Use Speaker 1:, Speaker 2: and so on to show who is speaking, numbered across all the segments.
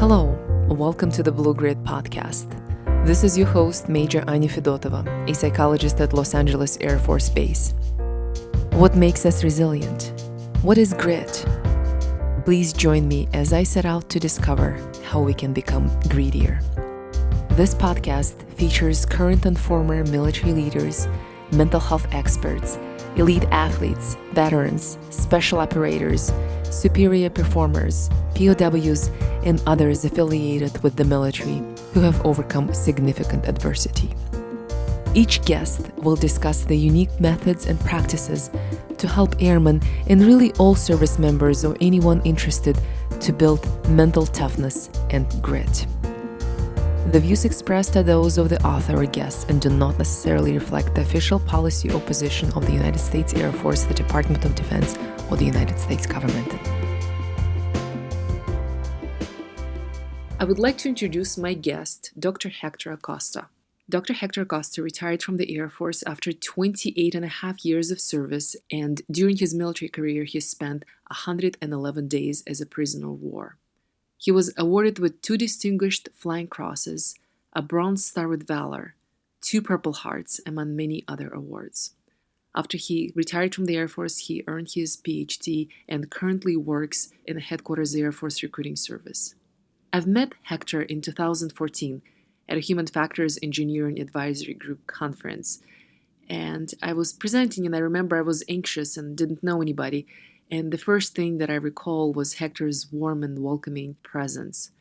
Speaker 1: Hello, welcome to the Blue Grid podcast. This is your host, Major Anya Fedotova, a psychologist at Los Angeles Air Force Base. What makes us resilient? What is grit? Please join me as I set out to discover how we can become greedier. This podcast features current and former military leaders, mental health experts, elite athletes, veterans, special operators, superior performers, POWs, and others affiliated with the military who have overcome significant adversity. Each guest will discuss the unique methods and practices to help airmen and really all service members or anyone interested to build mental toughness and grit. The views expressed are those of the author or guest and do not necessarily reflect the official policy or position of the United States Air Force, the Department of Defense, or the United States government. I would like to introduce my guest, Dr. Hector Acosta. Dr. Hector Acosta retired from the Air Force after 28 and a half years of service, and during his military career, he spent 111 days as a prisoner of war. He was awarded with 2 Distinguished Flying Crosses, a Bronze Star with Valor, 2 Purple Hearts, among many other awards. After he retired from the Air Force, he earned his PhD and currently works in the Headquarters Air Force Recruiting Service. I've met Hector in 2014 at a Human Factors Engineering Advisory Group conference, and I was presenting, and I remember I was anxious and didn't know anybody. And the first thing that I recall was Hector's warm and welcoming presence.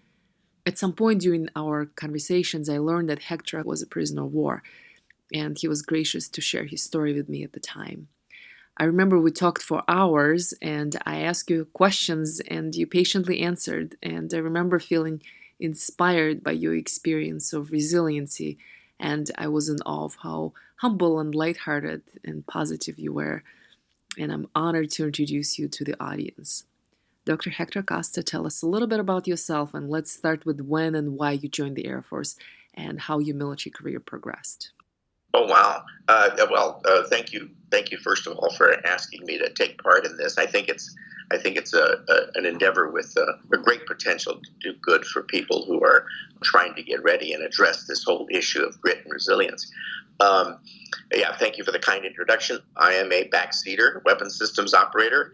Speaker 1: At some point during our conversations, I learned that Hector was a prisoner of war, and he was gracious to share his story with me at the time. I remember we talked for hours, and I asked you questions, and you patiently answered, and I remember feeling inspired by your experience of resiliency, and I was in awe of how humble and lighthearted and positive you were. And I'm honored to introduce you to the audience. Dr. Hector Acosta, tell us a little bit about yourself, and let's start with when and why you joined the Air Force and how your military career progressed.
Speaker 2: Oh, wow. Thank you. Thank you, first of all, for asking me to take part in this. I think it's an endeavor with a great potential to do good for people who are trying to get ready and address this whole issue of grit and resilience. Thank you for the kind introduction. I am a backseater, weapons systems operator,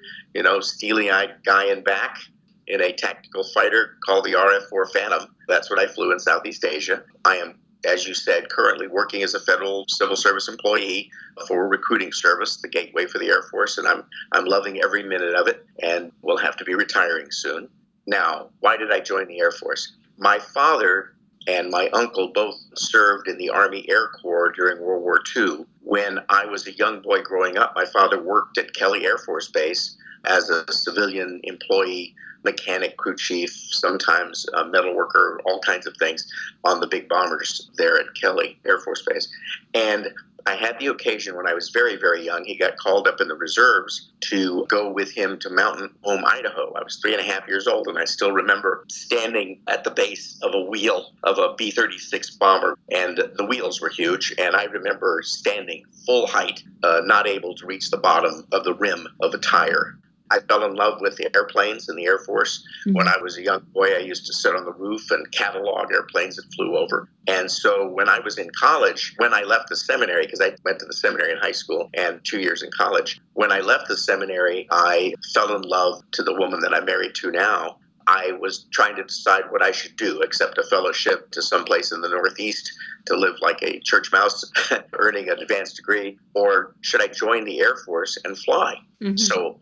Speaker 2: steely-eyed guy in back in a tactical fighter called the RF-4 Phantom. That's what I flew in Southeast Asia. I am, as you said, currently working as a federal civil service employee for recruiting service, the gateway for the Air Force, and I'm loving every minute of it, and will have to be retiring soon. Now, why did I join the Air Force? My father and my uncle both served in the Army Air Corps during World War II. When I was a young boy growing up, my father worked at Kelly Air Force Base as a civilian employee, mechanic, crew chief, sometimes a metal worker, all kinds of things on the big bombers there at Kelly Air Force Base. And I had the occasion when I was very, very young, he got called up in the reserves to go with him to Mountain Home, Idaho. I was 3.5 years old, and I still remember standing at the base of a wheel of a B-36 bomber, and the wheels were huge, and I remember standing full height, not able to reach the bottom of the rim of a tire. I fell in love with the airplanes in the Air Force. Mm-hmm. When I was a young boy, I used to sit on the roof and catalog airplanes that flew over. And so when I was in college, when I left the seminary, because I went to the seminary in high school and 2 years in college, when I left the seminary, I fell in love to the woman that I'm married to now. I was trying to decide what I should do, accept a fellowship to someplace in the Northeast to live like a church mouse, earning an advanced degree, or should I join the Air Force and fly? Mm-hmm. So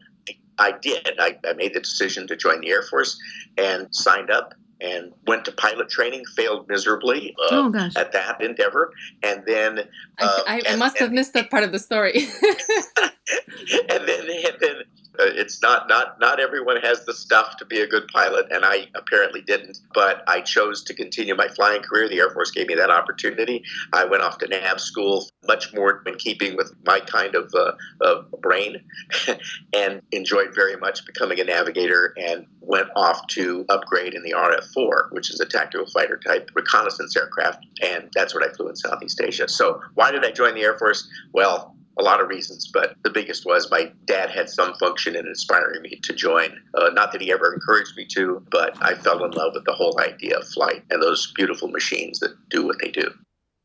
Speaker 2: I did. I made the decision to join the Air Force and signed up and went to pilot training, failed miserably at that endeavor. And then...
Speaker 1: I must have missed that part of the story.
Speaker 2: and then it's not everyone has the stuff to be a good pilot, and I apparently didn't, but I chose to continue my flying career. The Air Force gave me that opportunity. I went off to nav school, much more in keeping with my kind of brain, and enjoyed very much becoming a navigator, and went off to upgrade in the RF-4, which is a tactical fighter type reconnaissance aircraft, and that's what I flew in Southeast Asia. So why did I join the Air Force? Well, a lot of reasons, but the biggest was my dad had some function in inspiring me to join. Not that he ever encouraged me to, but I fell in love with the whole idea of flight and those beautiful machines that do what they do.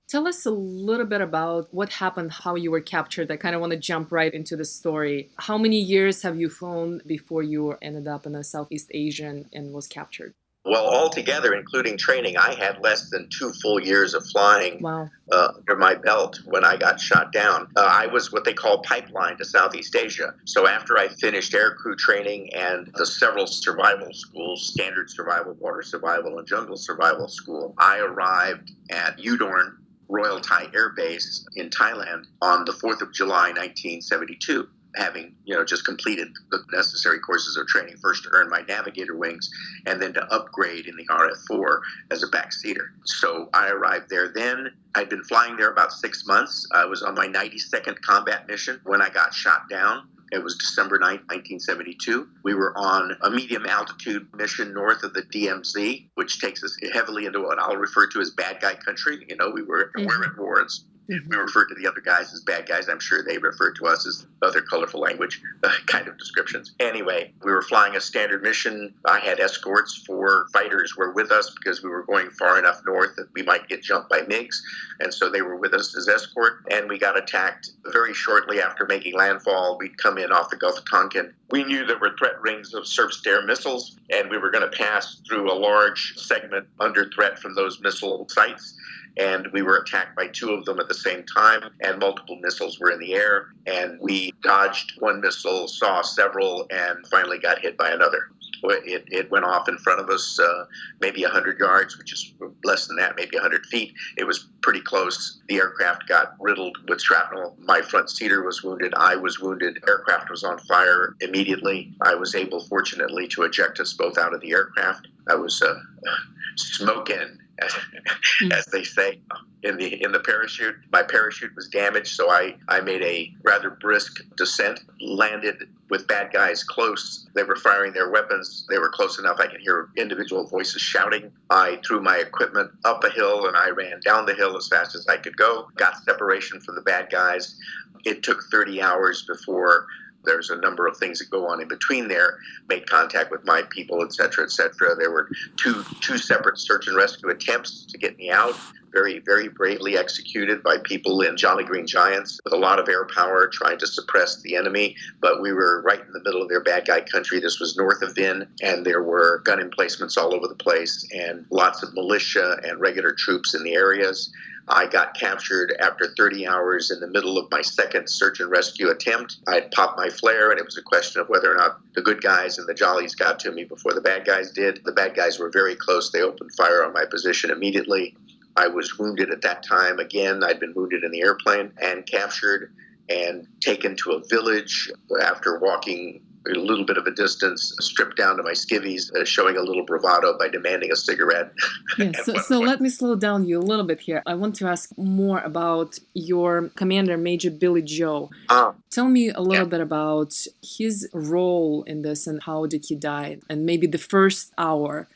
Speaker 1: Tell us a little bit about what happened, how you were captured. I kind of want to jump right into the story. How many years have you flown before you ended up in the Southeast Asia and was captured?
Speaker 2: Well, altogether, including training, I had less than 2 full years of flying
Speaker 1: Wow.
Speaker 2: under my belt when I got shot down. I was what they call pipeline to Southeast Asia. So after I finished aircrew training and the several survival schools, standard survival, water survival, and jungle survival school, I arrived at Udorn Royal Thai Air Base in Thailand on the 4th of July, 1972. Having just completed the necessary courses of training, first to earn my navigator wings and then to upgrade in the RF-4 as a backseater. So I arrived there then. I'd been flying there about 6 months. I was on my 92nd combat mission when I got shot down. It was December 9th, 1972. We were on a medium altitude mission north of the DMZ, which takes us heavily into what I'll refer to as bad guy country. We were at wars. We refer to the other guys as bad guys. I'm sure they refer to us as other colorful language kind of descriptions. Anyway, we were flying a standard mission. I had escorts. 4 fighters were with us because we were going far enough north that we might get jumped by MiGs. And so they were with us as escort. And we got attacked very shortly after making landfall. We'd come in off the Gulf of Tonkin. We knew there were threat rings of surface-to-air missiles, and we were going to pass through a large segment under threat from those missile sites. And we were attacked by 2 of them at the same time, and multiple missiles were in the air. And we dodged one missile, saw several, and finally got hit by another. It went off in front of us, maybe 100 yards, which is less than that, maybe 100 feet. It was pretty close. The aircraft got riddled with shrapnel. My front seater was wounded. I was wounded. Aircraft was on fire immediately. I was able, fortunately, to eject us both out of the aircraft. I was smoking, as they say, in the parachute. My parachute was damaged, so I made a rather brisk descent, landed with bad guys close. They were firing their weapons. They were close enough I could hear individual voices shouting. I threw my equipment up a hill and I ran down the hill as fast as I could go, got separation from the bad guys. It took 30 hours before there's a number of things that go on in between there, made contact with my people, et cetera, et cetera. There were two separate search and rescue attempts to get me out, very, very bravely executed by people in Jolly Green Giants with a lot of air power trying to suppress the enemy. But we were right in the middle of their bad guy country. This was north of Vin, and there were gun emplacements all over the place and lots of militia and regular troops in the areas. I got captured after 30 hours in the middle of my second search and rescue attempt. I had popped my flare, and it was a question of whether or not the good guys and the jollies got to me before the bad guys did. The bad guys were very close. They opened fire on my position immediately. I was wounded at that time. Again, I'd been wounded in the airplane and captured and taken to a village after walking a little bit of a distance, stripped down to my skivvies, showing a little bravado by demanding a cigarette.
Speaker 1: Yes, so let me slow down you a little bit here. I want to ask more about your commander, Major Billy Joe. Tell me a little bit about his role in this and how did he die? And maybe the first hour,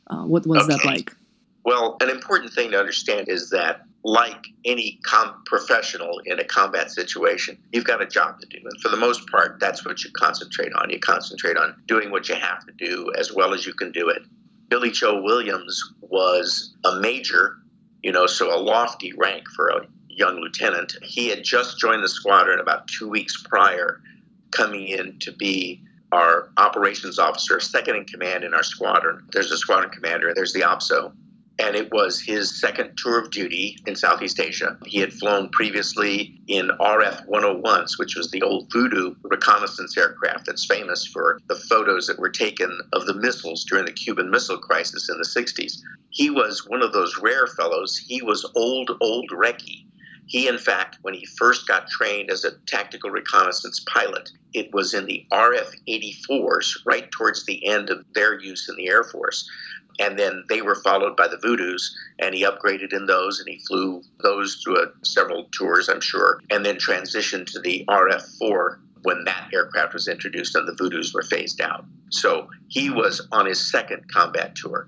Speaker 1: what was that like?
Speaker 2: Well, an important thing to understand is that like any professional in a combat situation, you've got a job to do. And for the most part, that's what you concentrate on. You concentrate on doing what you have to do as well as you can do it. Billy Joe Williams was a major, so a lofty rank for a young lieutenant. He had just joined the squadron about 2 weeks prior, coming in to be our operations officer, second in command in our squadron. There's a squadron commander, there's the OPSO. And it was his second tour of duty in Southeast Asia. He had flown previously in RF-101s, which was the old Voodoo reconnaissance aircraft that's famous for the photos that were taken of the missiles during the Cuban Missile Crisis in the 60s. He was one of those rare fellows. He was old recce. He, in fact, when he first got trained as a tactical reconnaissance pilot, it was in the RF-84s, right towards the end of their use in the Air Force. And then they were followed by the Voodoos, and he upgraded in those, and he flew those through several tours, I'm sure, and then transitioned to the RF-4 when that aircraft was introduced and the Voodoos were phased out. So he was on his second combat tour.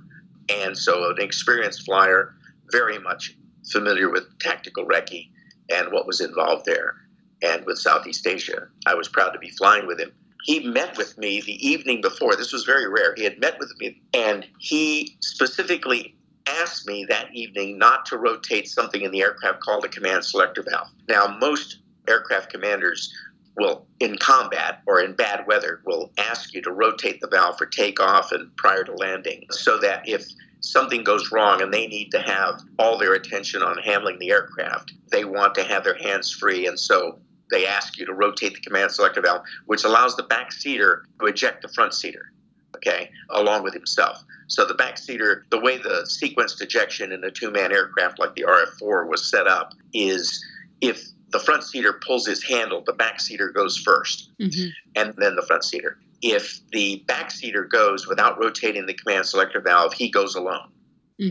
Speaker 2: And so an experienced flyer, very much familiar with tactical recce and what was involved there. and with Southeast Asia. I was proud to be flying with him. He met with me the evening before. This was very rare. He had met with me, and he specifically asked me that evening not to rotate something in the aircraft called a command selector valve. Now, most aircraft commanders will, in combat or in bad weather, will ask you to rotate the valve for takeoff and prior to landing, so that if something goes wrong and they need to have all their attention on handling the aircraft, they want to have their hands free, and so they ask you to rotate the command selector valve, which allows the back seater to eject the front seater, okay, along with himself. So the back seater, the way the sequenced ejection in a two-man aircraft like the RF-4 was set up is if the front seater pulls his handle, the back seater goes first, and then the front seater. If the back seater goes without rotating the command selector valve, he goes alone,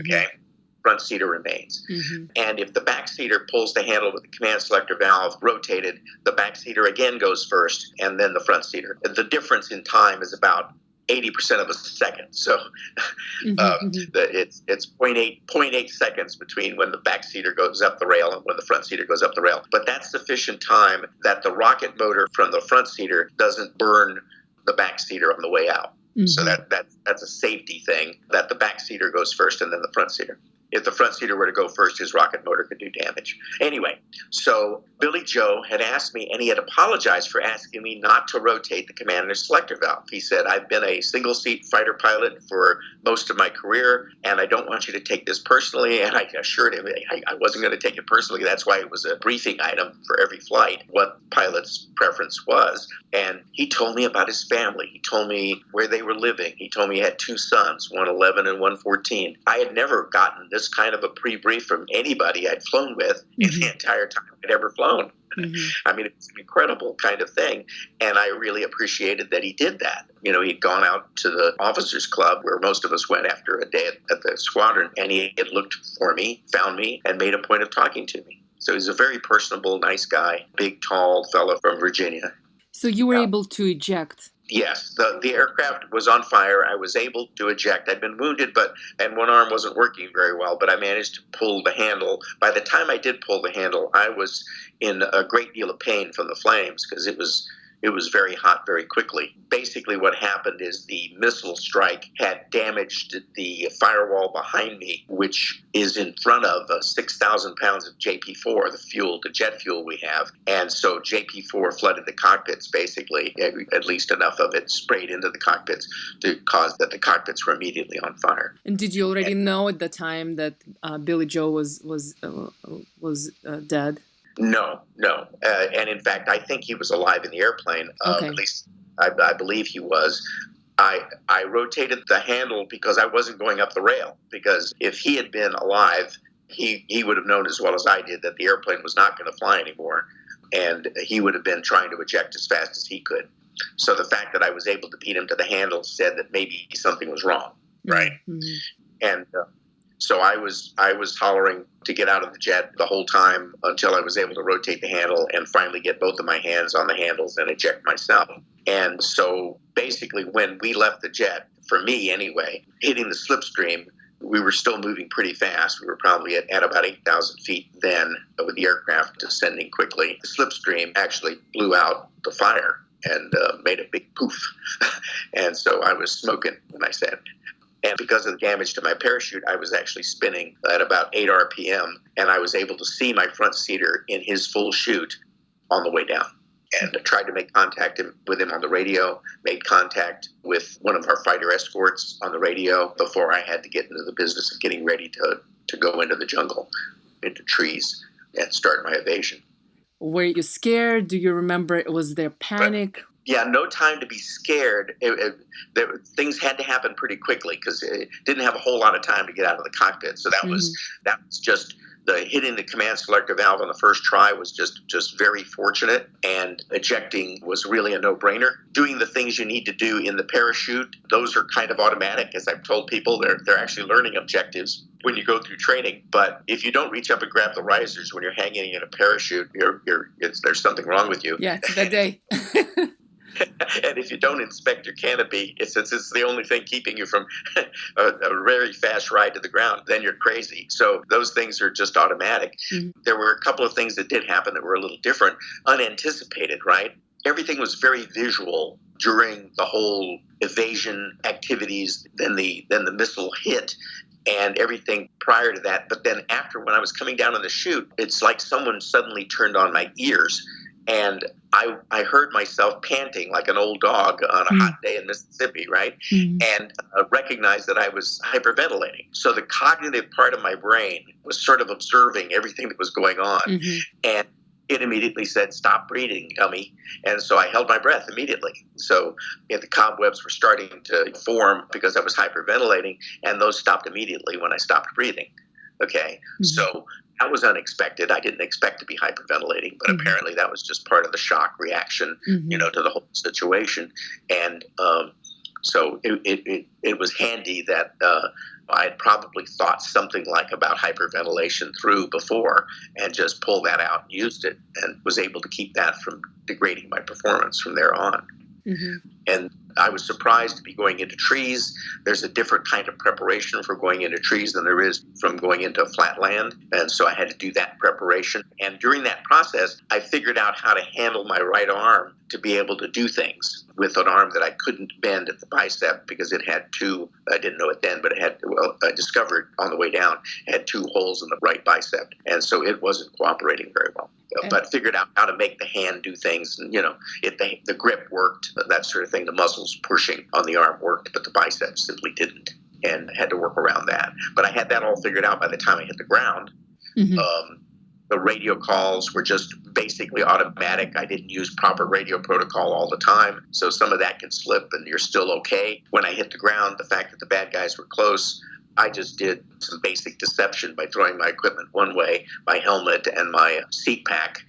Speaker 2: okay? Front seater remains. And if the back seater pulls the handle with the command selector valve rotated, the back seater again goes first, and then the front seater. The difference in time is about 80% of a second. So it's 0.8 seconds between when the back seater goes up the rail and when the front seater goes up the rail. But that's sufficient time that the rocket motor from the front seater doesn't burn the back seater on the way out. So that's a safety thing, that the back seater goes first and then the front seater. If the front seater were to go first, his rocket motor could do damage. Anyway, so Billy Joe had asked me, and he had apologized for asking me not to rotate the commander selector valve. He said, I've been a single-seat fighter pilot for most of my career, and I don't want you to take this personally. And I assured him I wasn't going to take it personally. That's why it was a briefing item for every flight, what pilot's preference was. And he told me about his family. He told me where they were living. He told me he had two sons, one 11 and one 14. I had never gotten this kind of a pre-brief from anybody I'd flown with in the entire time I'd ever flown. I mean, it's an incredible kind of thing. And I really appreciated that he did that. You know, he'd gone out to the officers club where most of us went after a day at the squadron, and he had looked for me, found me, and made a point of talking to me. So he's a very personable, nice guy, big, tall fellow from Virginia.
Speaker 1: So you were able to eject?
Speaker 2: Yes, the aircraft was on fire. I was able to eject. I'd been wounded, and one arm wasn't working very well, but I managed to pull the handle. By the time I did pull the handle, I was in a great deal of pain from the flames because it was very hot very quickly. Basically what happened is the missile strike had damaged the firewall behind me, which is in front of 6,000 pounds of JP4, the jet fuel we have. And so JP4 flooded the cockpits, basically, at least enough of it sprayed into the cockpits to cause that the cockpits were immediately on fire.
Speaker 1: And did you already know at the time that Billy Joe was dead?
Speaker 2: No. And in fact, I think he was alive in the airplane. At least I believe he was. I rotated the handle because I wasn't going up the rail. Because if he had been alive, he would have known as well as I did that the airplane was not going to fly anymore. And he would have been trying to eject as fast as he could. So the fact that I was able to beat him to the handle said that maybe something was wrong, right? And so I was hollering to get out of the jet the whole time until I was able to rotate the handle and finally get both of my hands on the handles and eject myself. And so basically when we left the jet, for me anyway, hitting the slipstream, we were still moving pretty fast. We were probably at about 8,000 feet then with the aircraft descending quickly. The slipstream actually blew out the fire and made a big poof. And so I was smoking when I said. And because of the damage to my parachute, I was actually spinning at about 8 RPM, and I was able to see my front seater in his full chute on the way down. And I tried to make contact with him on the radio, made contact with one of our fighter escorts on the radio before I had to get into the business of getting ready to go into the jungle, into trees, and start my evasion.
Speaker 1: Were you scared? Do you remember, was there panic?
Speaker 2: Yeah, no time to be scared. Things had to happen pretty quickly because it didn't have a whole lot of time to get out of the cockpit. So that was just hitting the command selector valve on the first try was just very fortunate, and ejecting was really a no-brainer. Doing the things you need to do in the parachute, those are kind of automatic. As I've told people, they're actually learning objectives when you go through training. But if you don't reach up and grab the risers when you're hanging in a parachute, there's something wrong with you.
Speaker 1: Yeah, it's a bad day.
Speaker 2: And And if you don't inspect your canopy, since it's the only thing keeping you from a very fast ride to the ground, then you're crazy. So those things are just automatic.
Speaker 1: Mhm.
Speaker 2: There were a couple of things that did happen that were a little different, unanticipated, right? Everything was very visual during the whole evasion activities. Then the missile hit, and everything prior to that. But then after, when I was coming down on the chute, it's like someone suddenly turned on my ears, and I heard myself panting like an old dog on a hot day in Mississippi, right?
Speaker 1: Mhm.
Speaker 2: And recognized that I was hyperventilating. So the cognitive part of my brain was sort of observing everything that was going on.
Speaker 1: Mhm.
Speaker 2: And it immediately said, "Stop breathing, dummy." And so I held my breath immediately. So the cobwebs were starting to form because I was hyperventilating, and those stopped immediately when I stopped breathing. Okay.
Speaker 1: Mhm.
Speaker 2: So that was unexpected. I didn't expect to be hyperventilating, but
Speaker 1: Mhm.
Speaker 2: apparently that was just part of the shock reaction,
Speaker 1: Mhm.
Speaker 2: to the whole situation. And so it was handy that I had probably thought something like about hyperventilation through before, and just pulled that out and used it, and was able to keep that from degrading my performance from there on.
Speaker 1: Mhm.
Speaker 2: And I was surprised to be going into trees. There's a different kind of preparation for going into trees than there is from going into flat land. And so I had to do that preparation. And during that process, I figured out how to handle my right arm to be able to do things with an arm that I couldn't bend at the bicep, because it had two, I didn't know it then, but it had, well, I discovered on the way down, it had two holes in the right bicep. And so it wasn't cooperating very well. But figured out how to make the hand do things. And, the grip worked, that sort of thing. The muscles pushing on the arm worked, but the biceps simply didn't, and had to work around that. But I had that all figured out by the time I hit the ground.
Speaker 1: Mhm.
Speaker 2: The radio calls were just basically automatic. I didn't use proper radio protocol all the time, so some of that can slip, and you're still okay. When I hit the ground, the fact that the bad guys were close, I just did some basic deception by throwing my equipment one way, my helmet and my seat pack,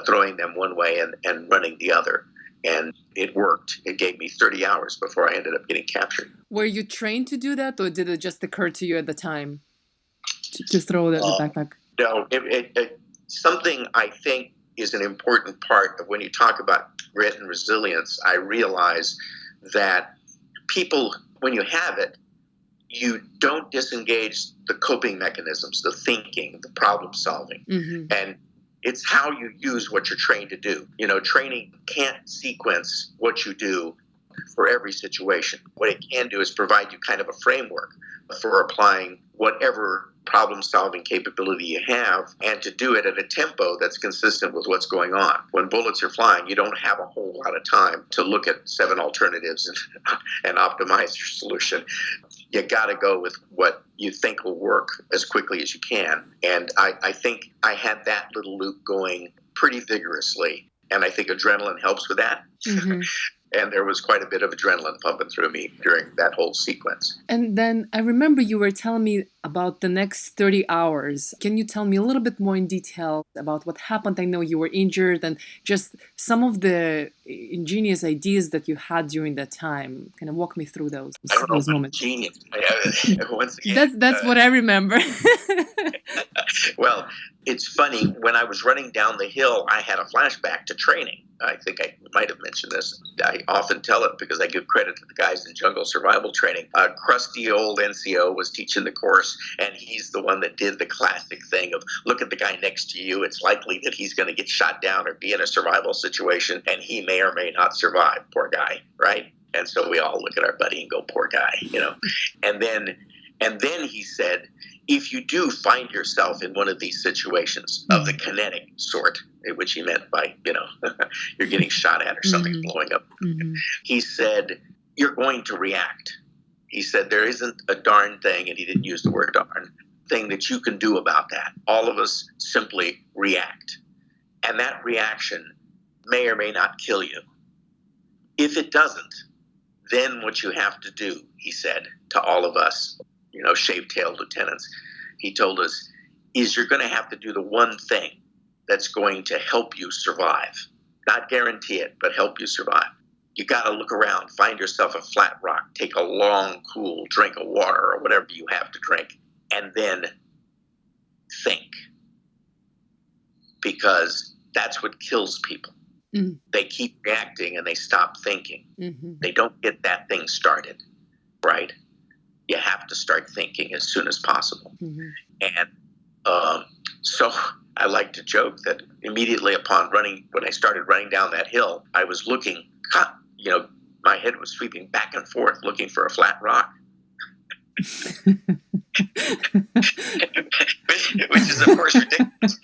Speaker 2: throwing them one way and running the other. And it worked. It gave me 30 hours before I ended up getting captured.
Speaker 1: Were you trained to do that, or did it just occur to you at the time to throw the backpack?
Speaker 2: No, something I think is an important part of when you talk about grit and resilience. I realize that people, when you have it, you don't disengage the coping mechanisms, the thinking, the problem solving.
Speaker 1: Mhm.
Speaker 2: And it's how you use what you're trained to do. Training can't sequence what you do for every situation. What it can do is provide you kind of a framework for applying whatever problem solving capability you have, and to do it at a tempo that's consistent with what's going on. When bullets are flying, you don't have a whole lot of time to look at 7 alternatives and optimize your solution. You got to go with what you think will work as quickly as you can. And I think I had that little loop going pretty vigorously. And I think adrenaline helps with that.
Speaker 1: Mhm.
Speaker 2: And there was quite a bit of adrenaline pumping through me during that whole sequence.
Speaker 1: And then I remember you were telling me about the next 30 hours. Can you tell me a little bit more in detail about what happened? I know you were injured, and just some of the ingenious ideas that you had during that time. Kind of walk me through those
Speaker 2: I don't know
Speaker 1: those
Speaker 2: about
Speaker 1: moments.
Speaker 2: genius. Once again,
Speaker 1: That's what I remember.
Speaker 2: well, it's funny. When I was running down the hill, I had a flashback to training. I think I might have mentioned this. I often tell it because I give credit to the guys in jungle survival training. Crusty old NCO was teaching the course, and he's the one that did the classic thing of, look at the guy next to you. It's likely that he's going to get shot down or be in a survival situation, and he may or may not survive. Poor guy, right? And so we all look at our buddy and go, poor guy, And then he said, if you do find yourself in one of these situations of the kinetic sort, which he meant by, you're getting shot at or something's blowing up, he said, you're going to react. He said, there isn't a darn thing, and he didn't use the word darn, thing that you can do about that. All of us simply react. And that reaction may or may not kill you. If it doesn't, then what you have to do, he said to all of us, shave-tailed lieutenants, he told us, is you're going to have to do the one thing that's going to help you survive. Not guarantee it, but help you survive. You got to look around, find yourself a flat rock, take a long, cool drink of water or whatever you have to drink, and then think. Because that's what kills people.
Speaker 1: Mm.
Speaker 2: They keep reacting and they stop thinking.
Speaker 1: Mm-hmm.
Speaker 2: They don't get that thing started, right? You have to start thinking as soon as possible.
Speaker 1: Mm-hmm.
Speaker 2: And so I like to joke that immediately upon when I started running down that hill, I was looking, my head was sweeping back and forth looking for a flat rock. Which is, of course, ridiculous.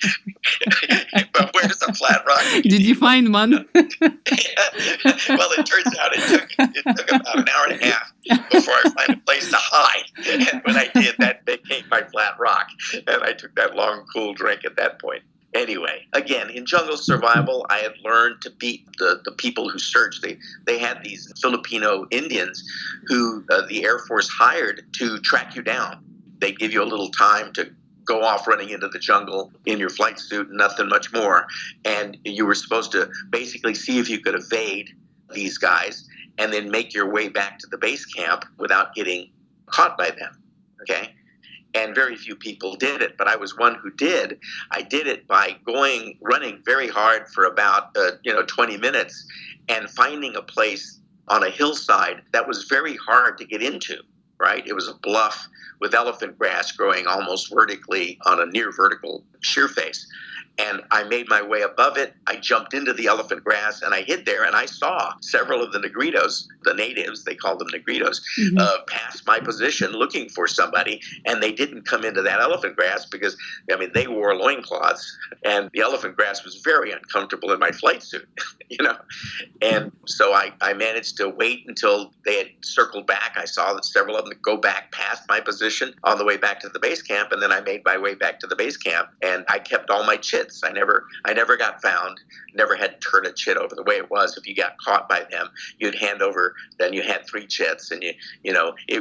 Speaker 2: But where's the flat rock?
Speaker 1: Did you find one?
Speaker 2: Well, it turns out it took about an hour and a half before I find a place to hide. And when I did, that became my flat rock. And I took that long, cool drink at that point. Anyway, again, in jungle survival, I had learned to beat the people who searched. They had these Filipino Indians who the Air Force hired to track you down. They give you a little time to go off running into the jungle in your flight suit, nothing much more. And you were supposed to basically see if you could evade these guys and then make your way back to the base camp without getting caught by them. Okay? And very few people did it, but I was one who did. I did it by running very hard for about 20 minutes and finding a place on a hillside that was very hard to get into, right? It was a bluff with elephant grass growing almost vertically on a near vertical sheer face. And I made my way above it. I jumped into the elephant grass and I hid there, and I saw several of the Negritos, the natives, they called them Negritos,
Speaker 1: Mm-hmm.
Speaker 2: pass my position looking for somebody, and they didn't come into that elephant grass because, they wore loincloths, and the elephant grass was very uncomfortable in my flight suit, And so I managed to wait until they had circled back. I saw that several of them go back past my position on the way back to the base camp, and then I made my way back to the base camp, and I kept all my chits. I never got found, never had to turn a chit over. The way it was, if you got caught by them, you'd hand over, then you had 3 chits, and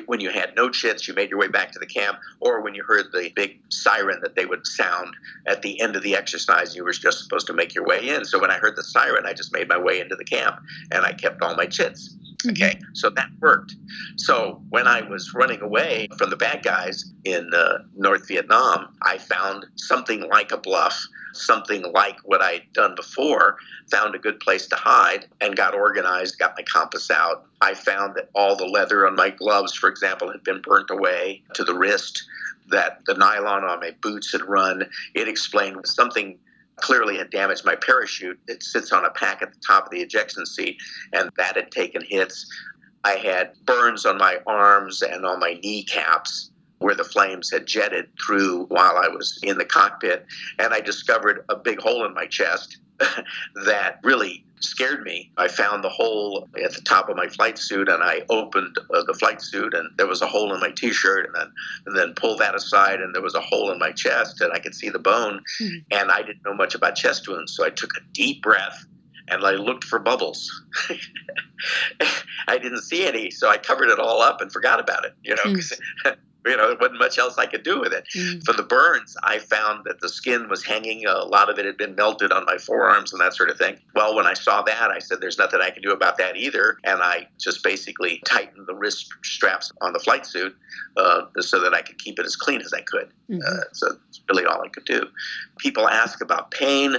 Speaker 2: when you had no chits, you made your way back to the camp, or when you heard the big siren that they would sound at the end of the exercise, you were just supposed to make your way in. So when I heard the siren, I just made my way into the camp, and I kept all my chits. Okay, so that worked. So when I was running away from the bad guys in North Vietnam, I found something like a bluff, something like what I'd done before, found a good place to hide, and got organized, got my compass out. I found that all the leather on my gloves, for example, had been burnt away to the wrist, that the nylon on my boots had run. It explained something clearly had damaged my parachute. It sits on a pack at the top of the ejection seat, and that had taken hits. I had burns on my arms and on my kneecaps where the flames had jetted through while I was in the cockpit, and I discovered a big hole in my chest that really scared me. I found the hole at the top of my flight suit, and I opened the flight suit, and there was a hole in my t-shirt, and then pulled that aside, and there was a hole in my chest, and I could see the bone, and I didn't know much about chest wounds, so I took a deep breath, and I looked for bubbles. I didn't see any, so I covered it all up and forgot about it, because there wasn't much else I could do with it. For the burns, I found that the skin was hanging. A lot of it had been melted on my forearms and that sort of thing. Well, when I saw that, I said, there's nothing I can do about that either. And I just basically tightened the wrist straps on the flight suit so that I could keep it as clean as I could. So that's really all I could do. People ask about pain.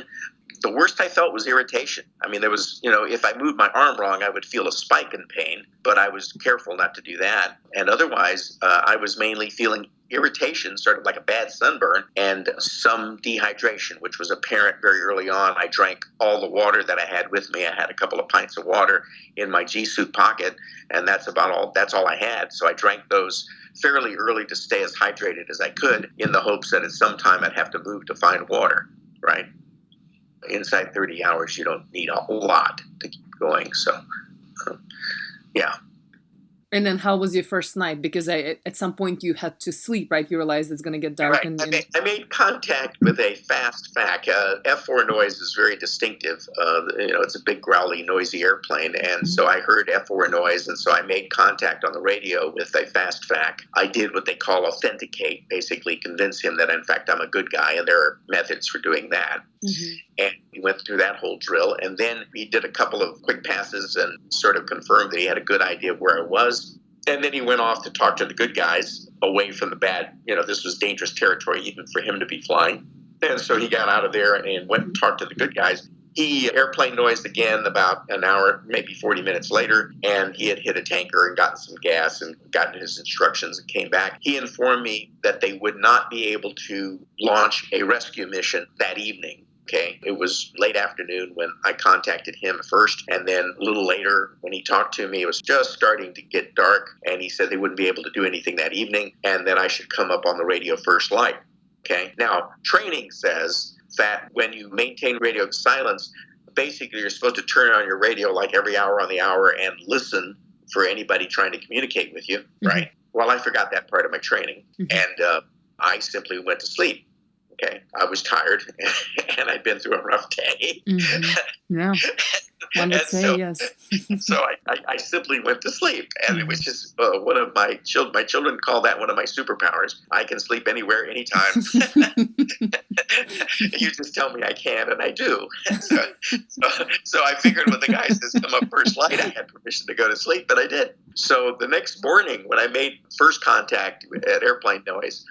Speaker 2: The worst I felt was irritation. There was, if I moved my arm wrong, I would feel a spike in pain, but I was careful not to do that. And otherwise, I was mainly feeling irritation, sort of like a bad sunburn, and some dehydration, which was apparent very early on. I drank all the water that I had with me. I had a couple of pints of water in my G-suit pocket, and that's all I had. So I drank those fairly early to stay as hydrated as I could, in the hopes that at some time I'd have to move to find water, right? Inside 30 hours, you don't need a whole lot to keep going. So, yeah.
Speaker 1: And then how was your first night? Because at some point you had to sleep, right? You realized it's going to get dark.
Speaker 2: Right. I made contact with a fast FAC. F4 noise is very distinctive. It's a big, growly, noisy airplane. And so I heard F4 noise, and so I made contact on the radio with a fast FAC. I did what they call authenticate, basically convince him that, in fact, I'm a good guy, and there are methods for doing that. And he went through that whole drill, and then he did a couple of quick passes and sort of confirmed that he had a good idea of where I was. And then he went off to talk to the good guys away from the bad. This was dangerous territory even for him to be flying. And so he got out of there and went and talked to the good guys. airplane noise again about an hour, maybe 40 minutes later, and he had hit a tanker and gotten some gas and gotten his instructions and came back. He informed me that they would not be able to launch a rescue mission that evening. Okay, it was late afternoon when I contacted him first, and then a little later when he talked to me, it was just starting to get dark, and he said they wouldn't be able to do anything that evening, and then I should come up on the radio first light. Okay, now training says that when you maintain radio silence, basically you're supposed to turn on your radio like every hour on the hour and listen for anybody trying to communicate with you, right? Well, I forgot that part of my training, and I simply went to sleep. Okay, I was tired, and I'd been through a rough day.
Speaker 1: Yeah, one would say
Speaker 2: so,
Speaker 1: yes.
Speaker 2: So I simply went to sleep, and which is one of my children. My children call that one of my superpowers. I can sleep anywhere, anytime. You just tell me I can, and I do. So I figured when the guy says come up first light, I had permission to go to sleep, and I did. So the next morning, when I made first contact at airplane noise,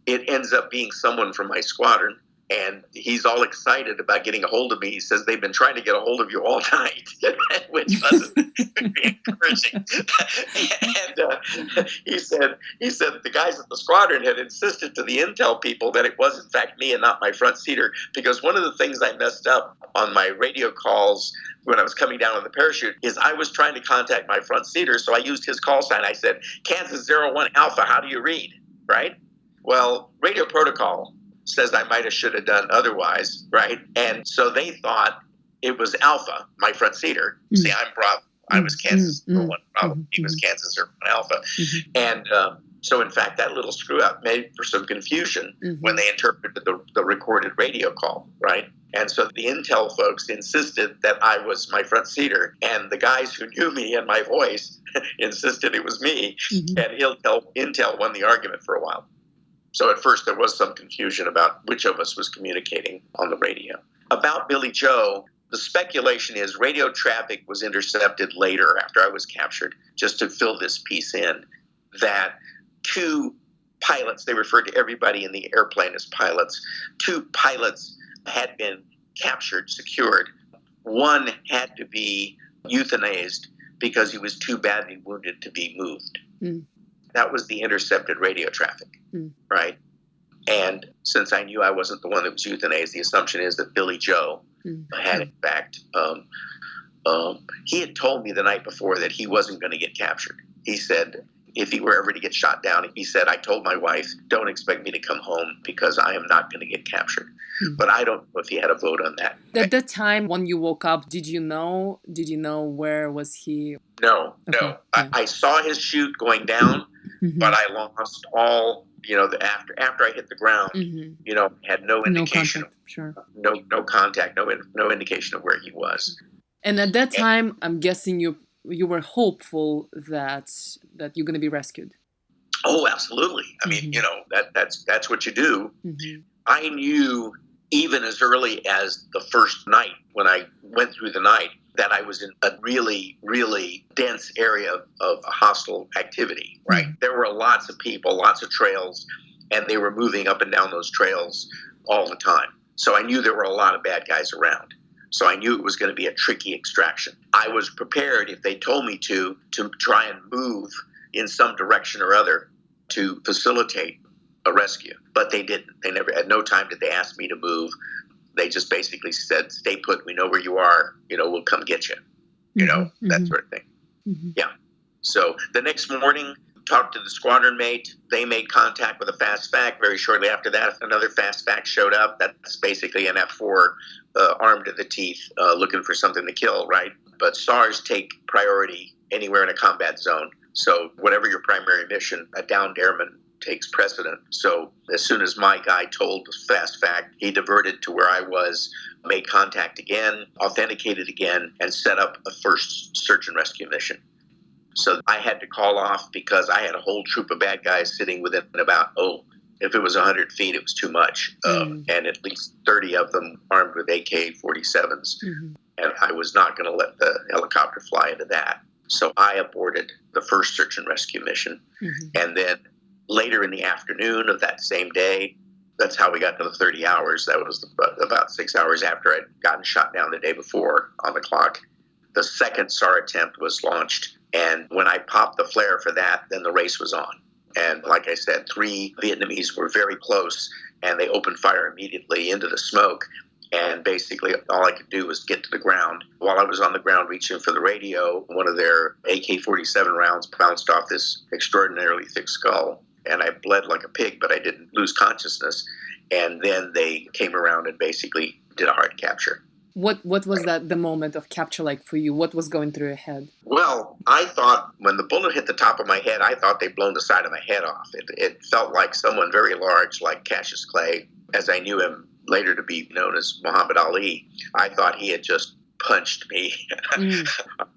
Speaker 2: it ends up being someone from my squadron, and he's all excited about getting a hold of me. He says they've been trying to get a hold of you all night, which wasn't very encouraging. And he said the guys at the squadron had insisted to the intel people that it was in fact me and not my front seater, because one of the things I messed up on my radio calls when I was coming down on the parachute is I was trying to contact my front seater, so I used his call sign. I said, Kansas 01 Alpha, how do you read? Right? Well, radio protocol says I might have should have done otherwise, right? And so they thought it was Alpha, my front seater. See, I'm Bravo. I was Kansas 01 Bravo. He was Kansas 01 Alpha. And so, in fact, that little screw-up made for some confusion when they interpreted the recorded radio call, right? And so the intel folks insisted that I was my front seater, and the guys who knew me and my voice insisted it was me, and intel won the argument for a while. So at first there was some confusion about which of us was communicating on the radio. About Billy Joe, the speculation is radio traffic was intercepted later after I was captured, just to fill this piece in, that two pilots, they referred to everybody in the airplane as pilots, two pilots had been captured, secured. One had to be euthanized because he was too badly wounded to be moved. That was the intercepted radio traffic, right? And since I knew I wasn't the one that was euthanized, the assumption is that Billy Joe had, in fact, he had told me the night before that he wasn't going to get captured. He said, if he were ever to get shot down, he said, I told my wife, don't expect me to come home because I am not going to get captured. But I don't know if he had a vote on that.
Speaker 1: At that time, when you woke up, did you know where was he?
Speaker 2: No.
Speaker 1: Yeah.
Speaker 2: I saw his chute going down, but I lost all, after I hit the ground, had no indication. No contact, no indication of where he was.
Speaker 1: And at that time, I'm guessing you were hopeful that you're going to be rescued.
Speaker 2: Oh, absolutely. I mean, that's what you do. I knew even as early as the first night when I went through the night that I was in a really, really dense area of hostile activity, right? There were lots of people, lots of trails, and they were moving up and down those trails all the time. So I knew there were a lot of bad guys around. So I knew it was going to be a tricky extraction. I was prepared, if they told me to try and move in some direction or other to facilitate a rescue. But they didn't. They never, at no time did they ask me to move. They just basically said, stay put, we know where you are, we'll come get you, that sort of thing. Yeah. So the next morning, talked to the squadron mate. They made contact with a fast fac. Very shortly after that, another fast fac showed up. That's basically an F4 armed to the teeth, looking for something to kill, right? But SARs take priority anywhere in a combat zone. So whatever your primary mission, a downed airman takes precedent. So as soon as my guy told the fast fac, he diverted to where I was, made contact again, authenticated again, and set up a first search and rescue mission. So I had to call off because I had a whole troop of bad guys sitting within about, if it was 100 feet, it was too much. And at least 30 of them armed with AK-47s. And I was not going to let the helicopter fly into that. So I aborted the first search and rescue mission. And then later in the afternoon of that same day, that's how we got to the 30 hours. That was about 6 hours after I'd gotten shot down the day before on the clock. The second SAR attempt was launched, and when I popped the flare for that, then the race was on. And like I said, 3 Vietnamese were very close, and they opened fire immediately into the smoke. And basically, all I could do was get to the ground. While I was on the ground reaching for the radio, one of their AK-47 rounds bounced off this extraordinarily thick skull. And I bled like a pig, but I didn't lose consciousness. And then they came around and basically did a hard capture.
Speaker 1: What was that the moment of capture like for you? What was going through your head?
Speaker 2: Well, I thought when the bullet hit the top of my head, I thought they'd blown the side of my head off. It felt like someone very large, like Cassius Clay, as I knew him later to be known as Muhammad Ali. I thought he had just punched me on the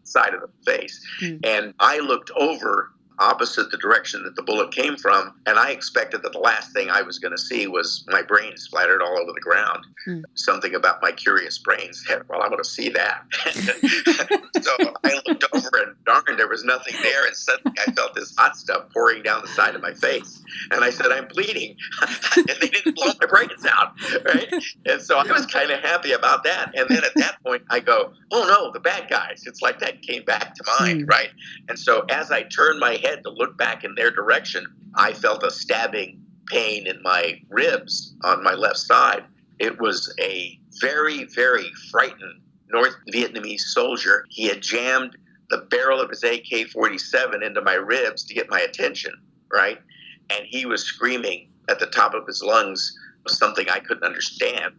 Speaker 2: side of the face. And I looked over opposite the direction that the bullet came from, and I expected that the last thing I was going to see was my brain splattered all over the ground. Something about my curious brain said, well, I'm going to see that. So I looked over, and darn, there was nothing there, and suddenly I felt this hot stuff pouring down the side of my face. And I said, I'm bleeding. And they didn't blow my brains out, right? And so I was kind of happy about that. And then at that point, I go, oh no, the bad guys. It's like that came back to mind, right? And so as I turned my head to look back in their direction, I felt a stabbing pain in my ribs on my left side. It was a very, very frightened North Vietnamese soldier. He had jammed the barrel of his AK-47 into my ribs to get my attention, right? And he was screaming at the top of his lungs something I couldn't understand.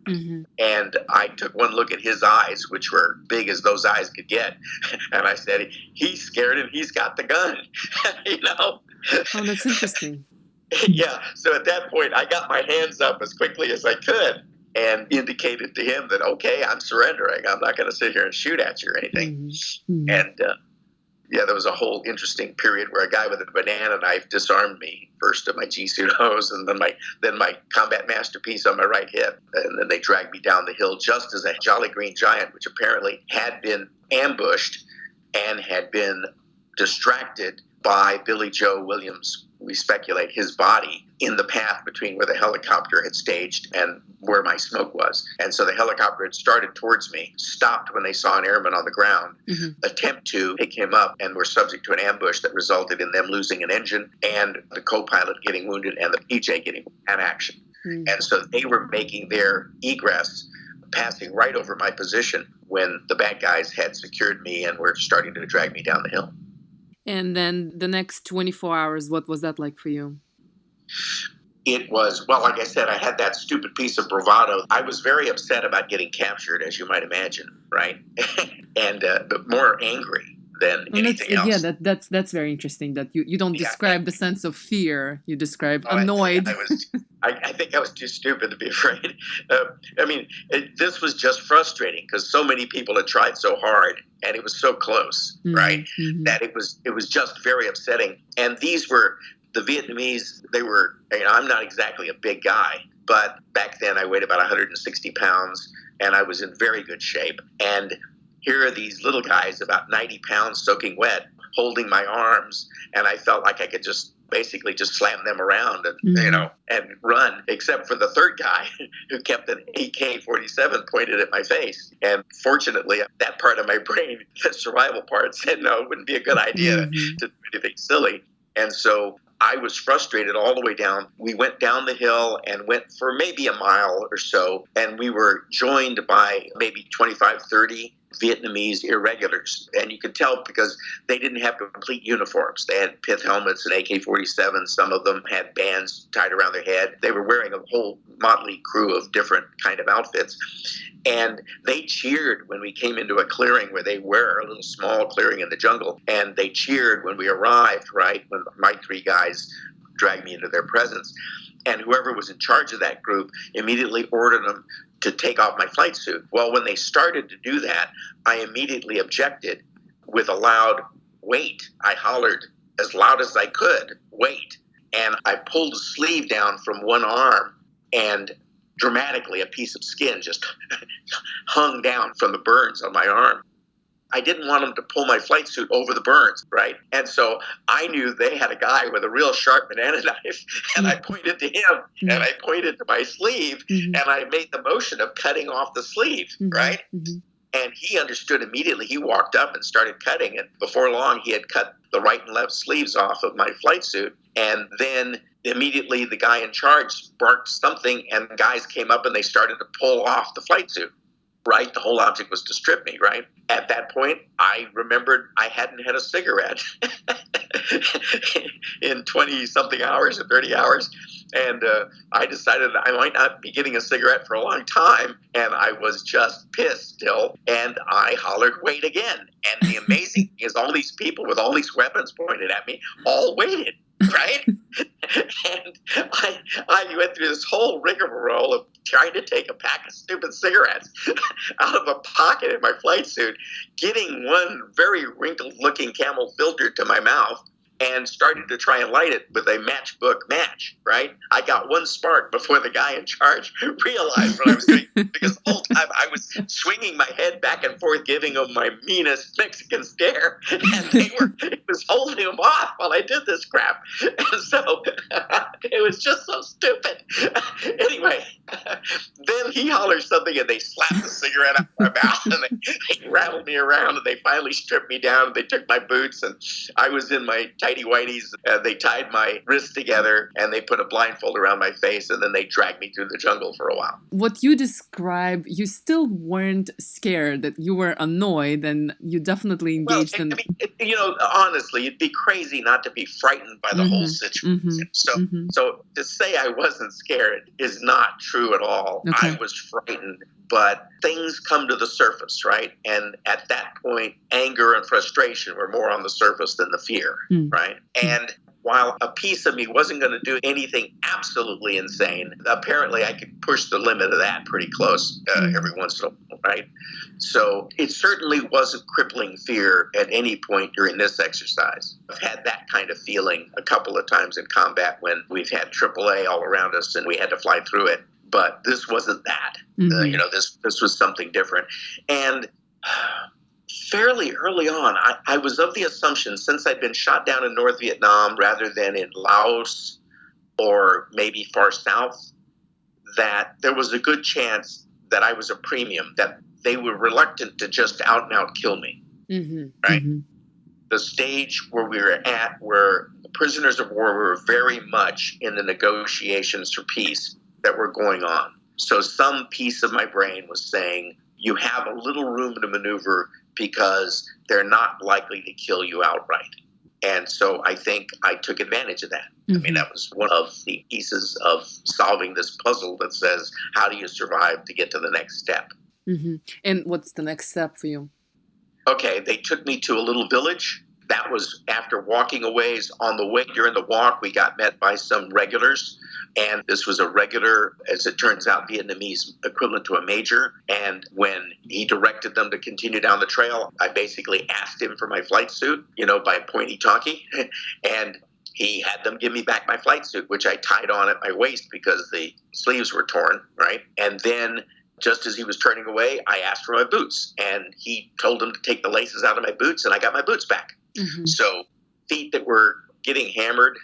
Speaker 2: And I took one look at his eyes, which were big as those eyes could get. And I said, he's scared and he's got the gun, you know?
Speaker 1: Oh, that's interesting.
Speaker 2: Yeah. So at that point, I got my hands up as quickly as I could and indicated to him that, okay, I'm surrendering. I'm not going to sit here and shoot at you or anything. And yeah, there was a whole interesting period where a guy with a banana knife disarmed me, first at my G-suit hose and then my combat masterpiece on my right hip. And then they dragged me down the hill just as a Jolly Green Giant, which apparently had been ambushed and had been distracted by Billy Joe Williams, we speculate, his body in the path between where the helicopter had staged and where my smoke was. And so the helicopter had started towards me, stopped when they saw an airman on the ground, attempt to pick him up, and were subject to an ambush that resulted in them losing an engine and the co-pilot getting wounded and the PJ getting an action. And so they were making their egress, passing right over my position when the bad guys had secured me and were starting to drag me down the hill.
Speaker 1: And then the next 24 hours, what was that like for you?
Speaker 2: It was, well, like I said, I had that stupid piece of bravado. I was very upset about getting captured, as you might imagine, right? And but more angry than anything else.
Speaker 1: Yeah, that's very interesting that you don't describe the sense of fear. You describe annoyed.
Speaker 2: I think I was too stupid to be afraid. This was just frustrating because so many people had tried so hard and it was so close, right? That it was just very upsetting. And these were the Vietnamese. They were, I'm not exactly a big guy, but back then I weighed about 160 pounds and I was in very good shape. And here are these little guys about 90 pounds soaking wet holding my arms, and I felt like I could just basically just slam them around and and run, except for the third guy who kept an AK-47 pointed at my face. And fortunately, that part of my brain, the survival part, said no, it wouldn't be a good idea to do anything silly. And so I was frustrated all the way down. We went down the hill and went for maybe a mile or so, and we were joined by maybe 25, 30 Vietnamese irregulars. And you could tell because they didn't have complete uniforms. They had pith helmets and AK-47. Some of them had bands tied around their head. They were wearing a whole motley crew of different kind of outfits. And they cheered when we came into a clearing where they were, a little small clearing in the jungle. And they cheered when we arrived, right, when my 3 guys dragged me into their presence. And whoever was in charge of that group immediately ordered them to take off my flight suit. Well, when they started to do that, I immediately objected with a loud, "Wait." I hollered as loud as I could, "Wait." And I pulled the sleeve down from one arm, and dramatically a piece of skin just hung down from the burns on my arm. I didn't want them to pull my flight suit over the burns, right? And so I knew they had a guy with a real sharp banana knife, and I pointed to him, and I pointed to my sleeve, and I made the motion of cutting off the sleeve, right? And he understood immediately. He walked up and started cutting, and before long, he had cut the right and left sleeves off of my flight suit. And then immediately the guy in charge barked something, and guys came up and they started to pull off the flight suit. Right? The whole object was to strip me, right? At that point, I remembered I hadn't had a cigarette in 20-something hours or 30 hours. And I decided I might not be getting a cigarette for a long time. And I was just pissed still. And I hollered, wait again. And the amazing thing is all these people with all these weapons pointed at me all waited, right? And I went through this whole rigmarole of trying to take a pack of stupid cigarettes out of a pocket in my flight suit, getting one very wrinkled looking Camel filter to my mouth, and started to try and light it with a matchbook match, right? I got one spark before the guy in charge realized what I was doing, because the whole time I was swinging my head back and forth, giving them my meanest Mexican stare, and it was holding them off while I did this crap. And so it was just so stupid. Anyway, then he hollers something, and they slapped the cigarette out of my mouth, and they rattled me around, and they finally stripped me down. They took my boots, and I was in my tighty whities. They tied my wrists together, and they put a blindfold around my face, and then they dragged me through the jungle for a while.
Speaker 1: What you describe, you still weren't scared, that you were annoyed, and you definitely engaged in...
Speaker 2: Honestly, it'd be crazy not to be frightened by the whole situation. So to say I wasn't scared is not true at all.
Speaker 1: Okay.
Speaker 2: I was frightened, but things come to the surface, right? And at that point, anger and frustration were more on the surface than the fear, right? And while a piece of me wasn't going to do anything absolutely insane, apparently I could push the limit of that pretty close every once in a while, right? So it certainly wasn't crippling fear at any point during this exercise. I've had that kind of feeling a couple of times in combat when we've had AAA all around us and we had to fly through it. But this wasn't that. This was something different. And fairly early on, I was of the assumption, since I'd been shot down in North Vietnam rather than in Laos or maybe far south, that there was a good chance that I was a premium, that they were reluctant to just out and out kill me. Right? The stage where we were at, where the prisoners of war were very much in the negotiations for peace that were going on. So some piece of my brain was saying, you have a little room to maneuver because they're not likely to kill you outright. And so I think I took advantage of that. I mean, that was one of the pieces of solving this puzzle that says, how do you survive to get to the next step?
Speaker 1: And what's the next step for you?
Speaker 2: Okay, they took me to a little village. That was after walking a ways. On the way during the walk, we got met by some regulars. And this was a regular, as it turns out, Vietnamese equivalent to a major. And when he directed them to continue down the trail, I basically asked him for my flight suit, by pointy-talkie. And he had them give me back my flight suit, which I tied on at my waist because the sleeves were torn, right? And then just as he was turning away, I asked for my boots. And he told them to take the laces out of my boots, and I got my boots back. So feet that were getting hammered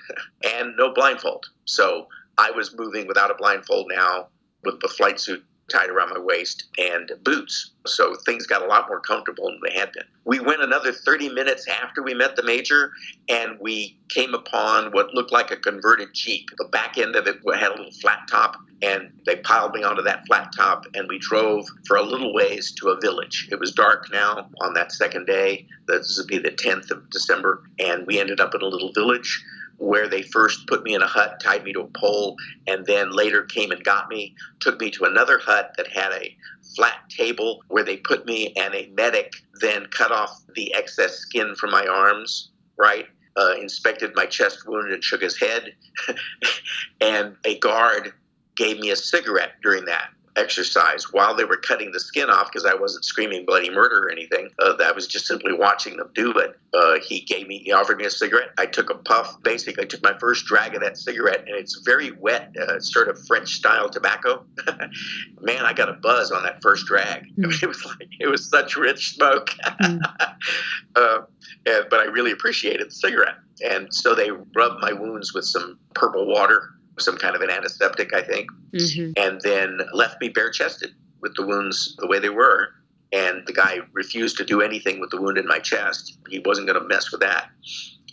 Speaker 2: and no blindfold. So I was moving without a blindfold now with the flight suit tied around my waist and boots. So things got a lot more comfortable than they had been. We went another 30 minutes after we met the major, and we came upon what looked like a converted Jeep. The back end of it had a little flat top, and they piled me onto that flat top, and we drove for a little ways to a village. It was dark now on that second day. This would be the 10th of December, and we ended up in a little village where they first put me in a hut, tied me to a pole, and then later came and got me, took me to another hut that had a flat table where they put me, and a medic then cut off the excess skin from my arms, right? Inspected my chest wound and shook his head. And a guard gave me a cigarette during that. exercise while they were cutting the skin off, because I wasn't screaming bloody murder or anything. I was just simply watching them do it. He offered me a cigarette. I took a puff. Basically, I took my first drag of that cigarette, and it's very wet, sort of French style tobacco. Man, I got a buzz on that first drag. It was such rich smoke. But I really appreciated the cigarette. And so they rubbed my wounds with some purple water, some kind of an antiseptic, I think, and then left me bare-chested with the wounds the way they were. And the guy refused to do anything with the wound in my chest. He wasn't going to mess with that.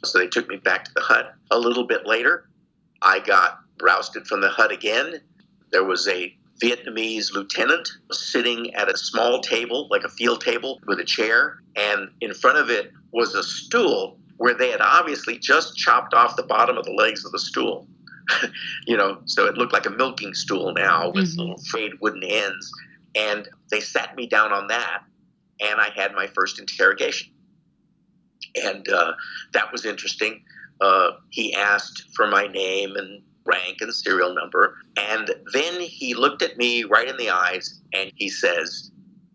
Speaker 2: So they took me back to the hut. A little bit later, I got rousted from the hut again. There was a Vietnamese lieutenant sitting at a small table, like a field table, with a chair. And in front of it was a stool where they had obviously just chopped off the bottom of the legs of the stool. So it looked like a milking stool now with little frayed wooden ends. And they sat me down on that, and I had my first interrogation. And that was interesting. He asked for my name and rank and serial number. And then he looked at me right in the eyes, and he says,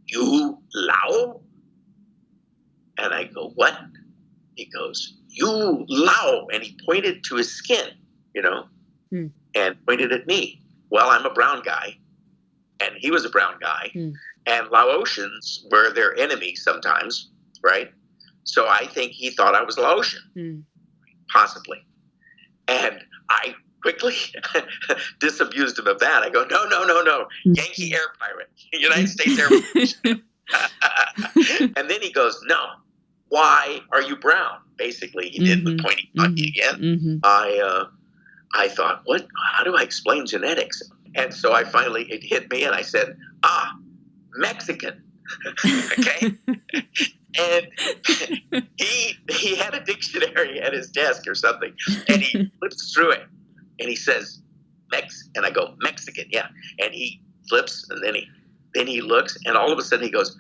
Speaker 2: "You Lao?" And I go, "What?" He goes, "You Lao." And he pointed to his skin, and pointed at me. Well, I'm a brown guy, and he was a brown guy. And Laotians were their enemy sometimes, right? So I think he thought I was Laotian, possibly. And I quickly disabused him of that. I go, no, Yankee air pirate, United States Air Force. And then he goes, "No, why are you brown?" Basically, he did the pointing at me again. I thought, how do I explain genetics? And so it hit me, and I said, Mexican. Okay. And he had a dictionary at his desk or something, and he flips through it, and he says, and I go, "Mexican, yeah." And he flips, and then he looks, and all of a sudden he goes,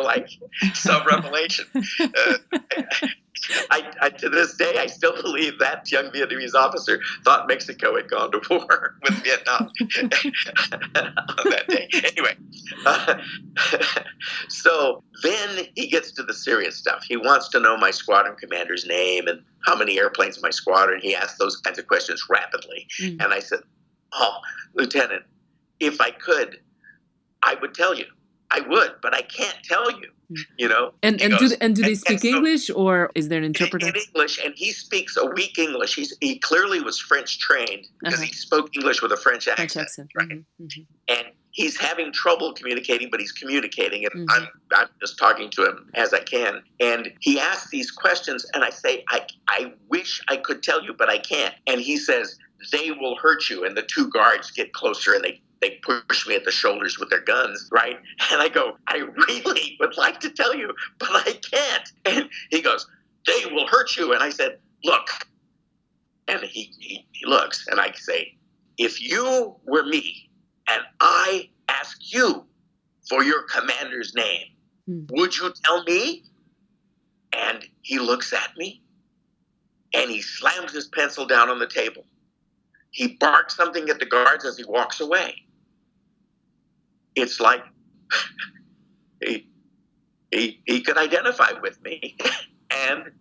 Speaker 2: like some revelation. I to this day, I still believe that young Vietnamese officer thought Mexico had gone to war with Vietnam on that day. Anyway, so then he gets to the serious stuff. He wants to know my squadron commander's name and how many airplanes in my squadron. He asked those kinds of questions rapidly. And I said, "Lieutenant, if I could, I would tell you. I would, but I can't tell you."
Speaker 1: And do they speak English, or is there an interpreter?
Speaker 2: In English, and he speaks a weak English. He clearly was French trained because he spoke English with a French accent. Right? And he's having trouble communicating, but he's communicating, and I'm just talking to him as I can. And he asks these questions, and I say, I wish I could tell you, but I can't. And he says, "They will hurt you." And the two guards get closer, and they push me at the shoulders with their guns, right? And I go, "I really would like to tell you, but I can't." And he goes, "They will hurt you." And I said, "Look." And he looks, and I say, "If you were me and I ask you for your commander's name, would you tell me?" And he looks at me, and he slams his pencil down on the table. He barks something at the guards as he walks away. It's like he could identify with me, and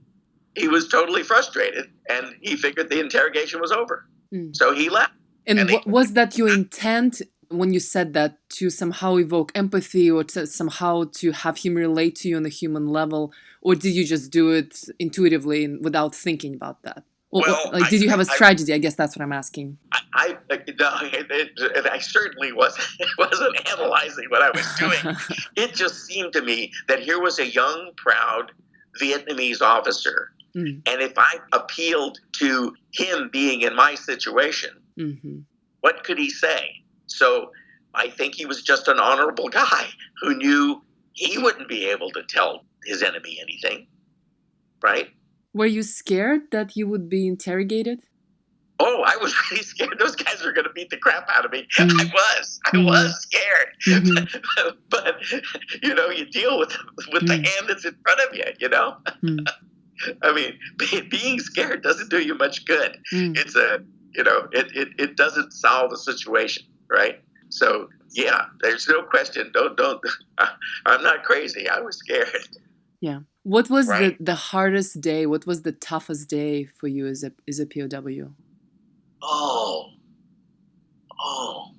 Speaker 2: he was totally frustrated, and he figured the interrogation was over. So he left.
Speaker 1: And was that your intent when you said that, to somehow evoke empathy, or to somehow to have him relate to you on a human level, or did you just do it intuitively and without thinking about that? Did you have a strategy? I guess that's what I'm asking.
Speaker 2: I certainly wasn't analyzing what I was doing. It just seemed to me that here was a young, proud Vietnamese officer, and if I appealed to him being in my situation, what could he say? So I think he was just an honorable guy who knew he wouldn't be able to tell his enemy anything, right?
Speaker 1: Were you scared that you would be interrogated?
Speaker 2: Oh, I was really scared. Those guys were going to beat the crap out of me. I was scared. But, you deal with the hand that's in front of you, I mean, being scared doesn't do you much good. It's it doesn't solve the situation, right? So yeah, there's no question. Don't. I'm not crazy. I was scared.
Speaker 1: Yeah. What was
Speaker 2: Right.
Speaker 1: the hardest day? What was the toughest day for you as a POW?
Speaker 2: Oh, oh.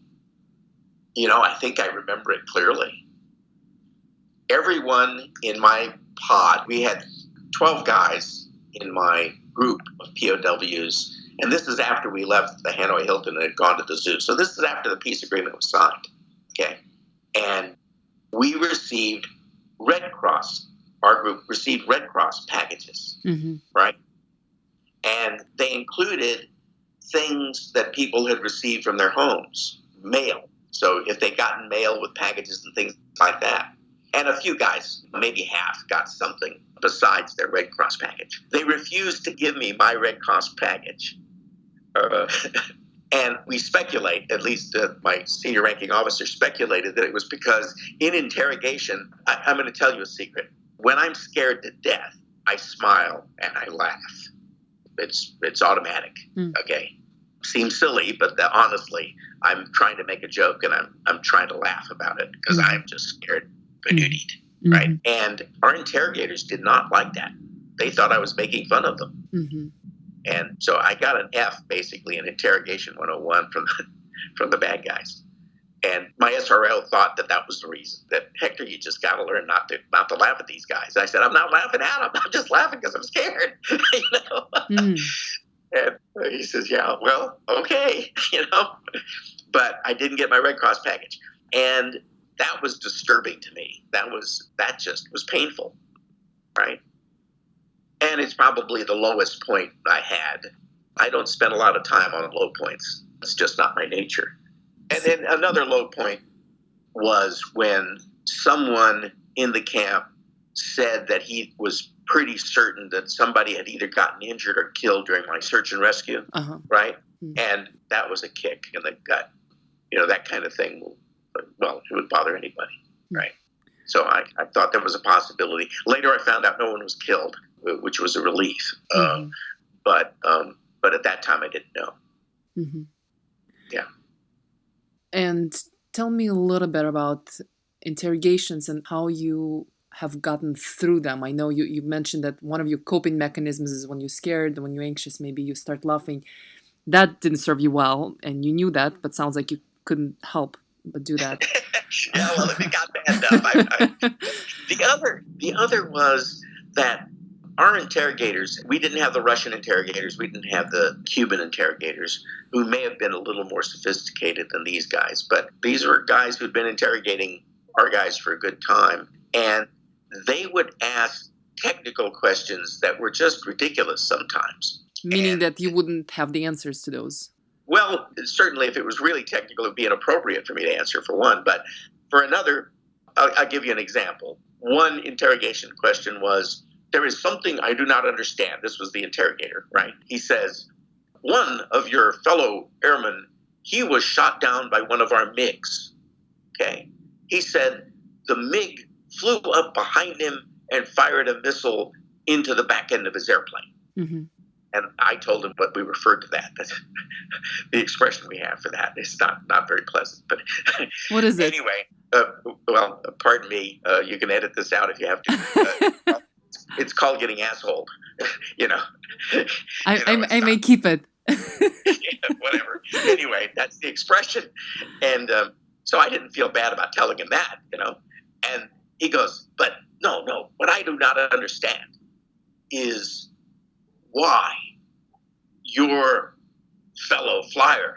Speaker 2: I think I remember it clearly. Everyone in my pod, we had 12 guys in my group of POWs, and this is after we left the Hanoi Hilton and had gone to the zoo. So this is after the peace agreement was signed. Okay. And we received Red Cross, our group received Red Cross packages, right? And they included things that people had received from their homes, mail. So if they gotten mail with packages and things like that. And a few guys, maybe half, got something besides their Red Cross package. They refused to give me my Red Cross package. And we speculate, at least my senior ranking officer speculated that it was because in interrogation, I'm going to tell you a secret. When I'm scared to death, I smile and I laugh. It's automatic. Okay. Seems silly, but honestly, I'm trying to make a joke and I'm trying to laugh about it because I'm just scared badootied, right? And our interrogators did not like that. They thought I was making fun of them. And so I got an F basically in interrogation 101 from the bad guys. And my SRL thought that was the reason, that Hector, you just got to learn not to laugh at these guys. I said, I'm not laughing at them. I'm just laughing because I'm scared. And he says, yeah, well, okay, but I didn't get my Red Cross package. And that was disturbing to me. That just was painful, right? And it's probably the lowest point I had. I don't spend a lot of time on low points. It's just not my nature. And then another low point was when someone in the camp said that he was pretty certain that somebody had either gotten injured or killed during my search and rescue, right? And that was a kick in the gut. That kind of thing, well, it would bother anybody, right? So I thought there was a possibility. Later I found out no one was killed, which was a relief. But at that time I didn't know. Yeah.
Speaker 1: And tell me a little bit about interrogations and how you have gotten through them. I know you mentioned that one of your coping mechanisms is when you're scared, when you're anxious, maybe you start laughing. That didn't serve you well, and you knew that, but sounds like you couldn't help but do that.
Speaker 2: Yeah, well, if it got bad enough. The other was that our interrogators, we didn't have the Russian interrogators, we didn't have the Cuban interrogators, who may have been a little more sophisticated than these guys. But these were guys who'd been interrogating our guys for a good time. And they would ask technical questions that were just ridiculous sometimes.
Speaker 1: Meaning that you wouldn't have the answers to those.
Speaker 2: Well, certainly if it was really technical, it would be inappropriate for me to answer, for one. But for another, I'll give you an example. One interrogation question was, there is something I do not understand. This was the interrogator, right? He says, one of your fellow airmen, he was shot down by one of our MiGs. Okay. He said the MiG flew up behind him and fired a missile into the back end of his airplane. And I told him what we referred to that. The expression we have for that is not very pleasant. But
Speaker 1: what is it?
Speaker 2: Anyway, well, pardon me. You can edit this out if you have to. It's called getting assholed.
Speaker 1: I may keep it.
Speaker 2: Whatever. Anyway, that's the expression. And so I didn't feel bad about telling him that, And he goes, but no. What I do not understand is why your fellow flyer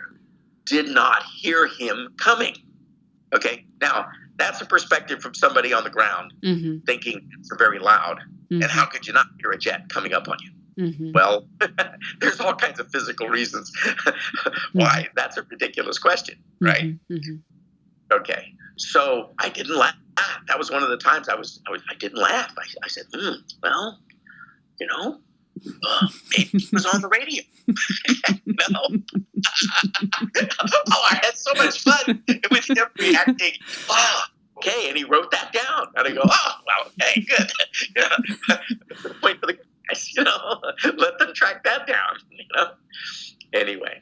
Speaker 2: did not hear him coming. Okay, now that's a perspective from somebody on the ground thinking it's very loud. And how could you not hear a jet coming up on you? Well, there's all kinds of physical reasons why that's a ridiculous question, right? Okay, so I didn't laugh. That was one of the times I didn't laugh. I said, well, maybe he was on the radio. No. I had so much fun with him reacting. Okay, and he wrote that down. And I go, well, okay, good. Point for the guys, let them track that down, Anyway,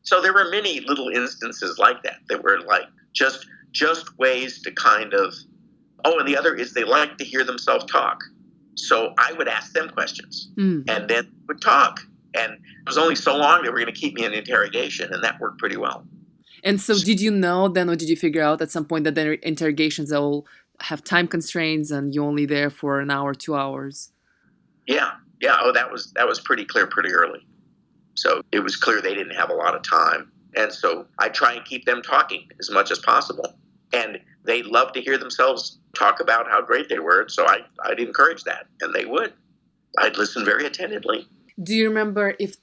Speaker 2: so there were many little instances like that were like Just ways to kind of, oh, and the other is they like to hear themselves talk. So I would ask them questions and then would talk. And it was only so long they were going to keep me in interrogation, and that worked pretty well.
Speaker 1: And so did you know then, or did you figure out at some point that the interrogations all have time constraints and you're only there for an hour, 2 hours?
Speaker 2: Yeah. Oh, that was pretty clear pretty early. So it was clear they didn't have a lot of time. And so I try and keep them talking as much as possible. And they love to hear themselves talk about how great they were. So I'd encourage that, and they would. I'd listen very attentively.
Speaker 1: Do you remember if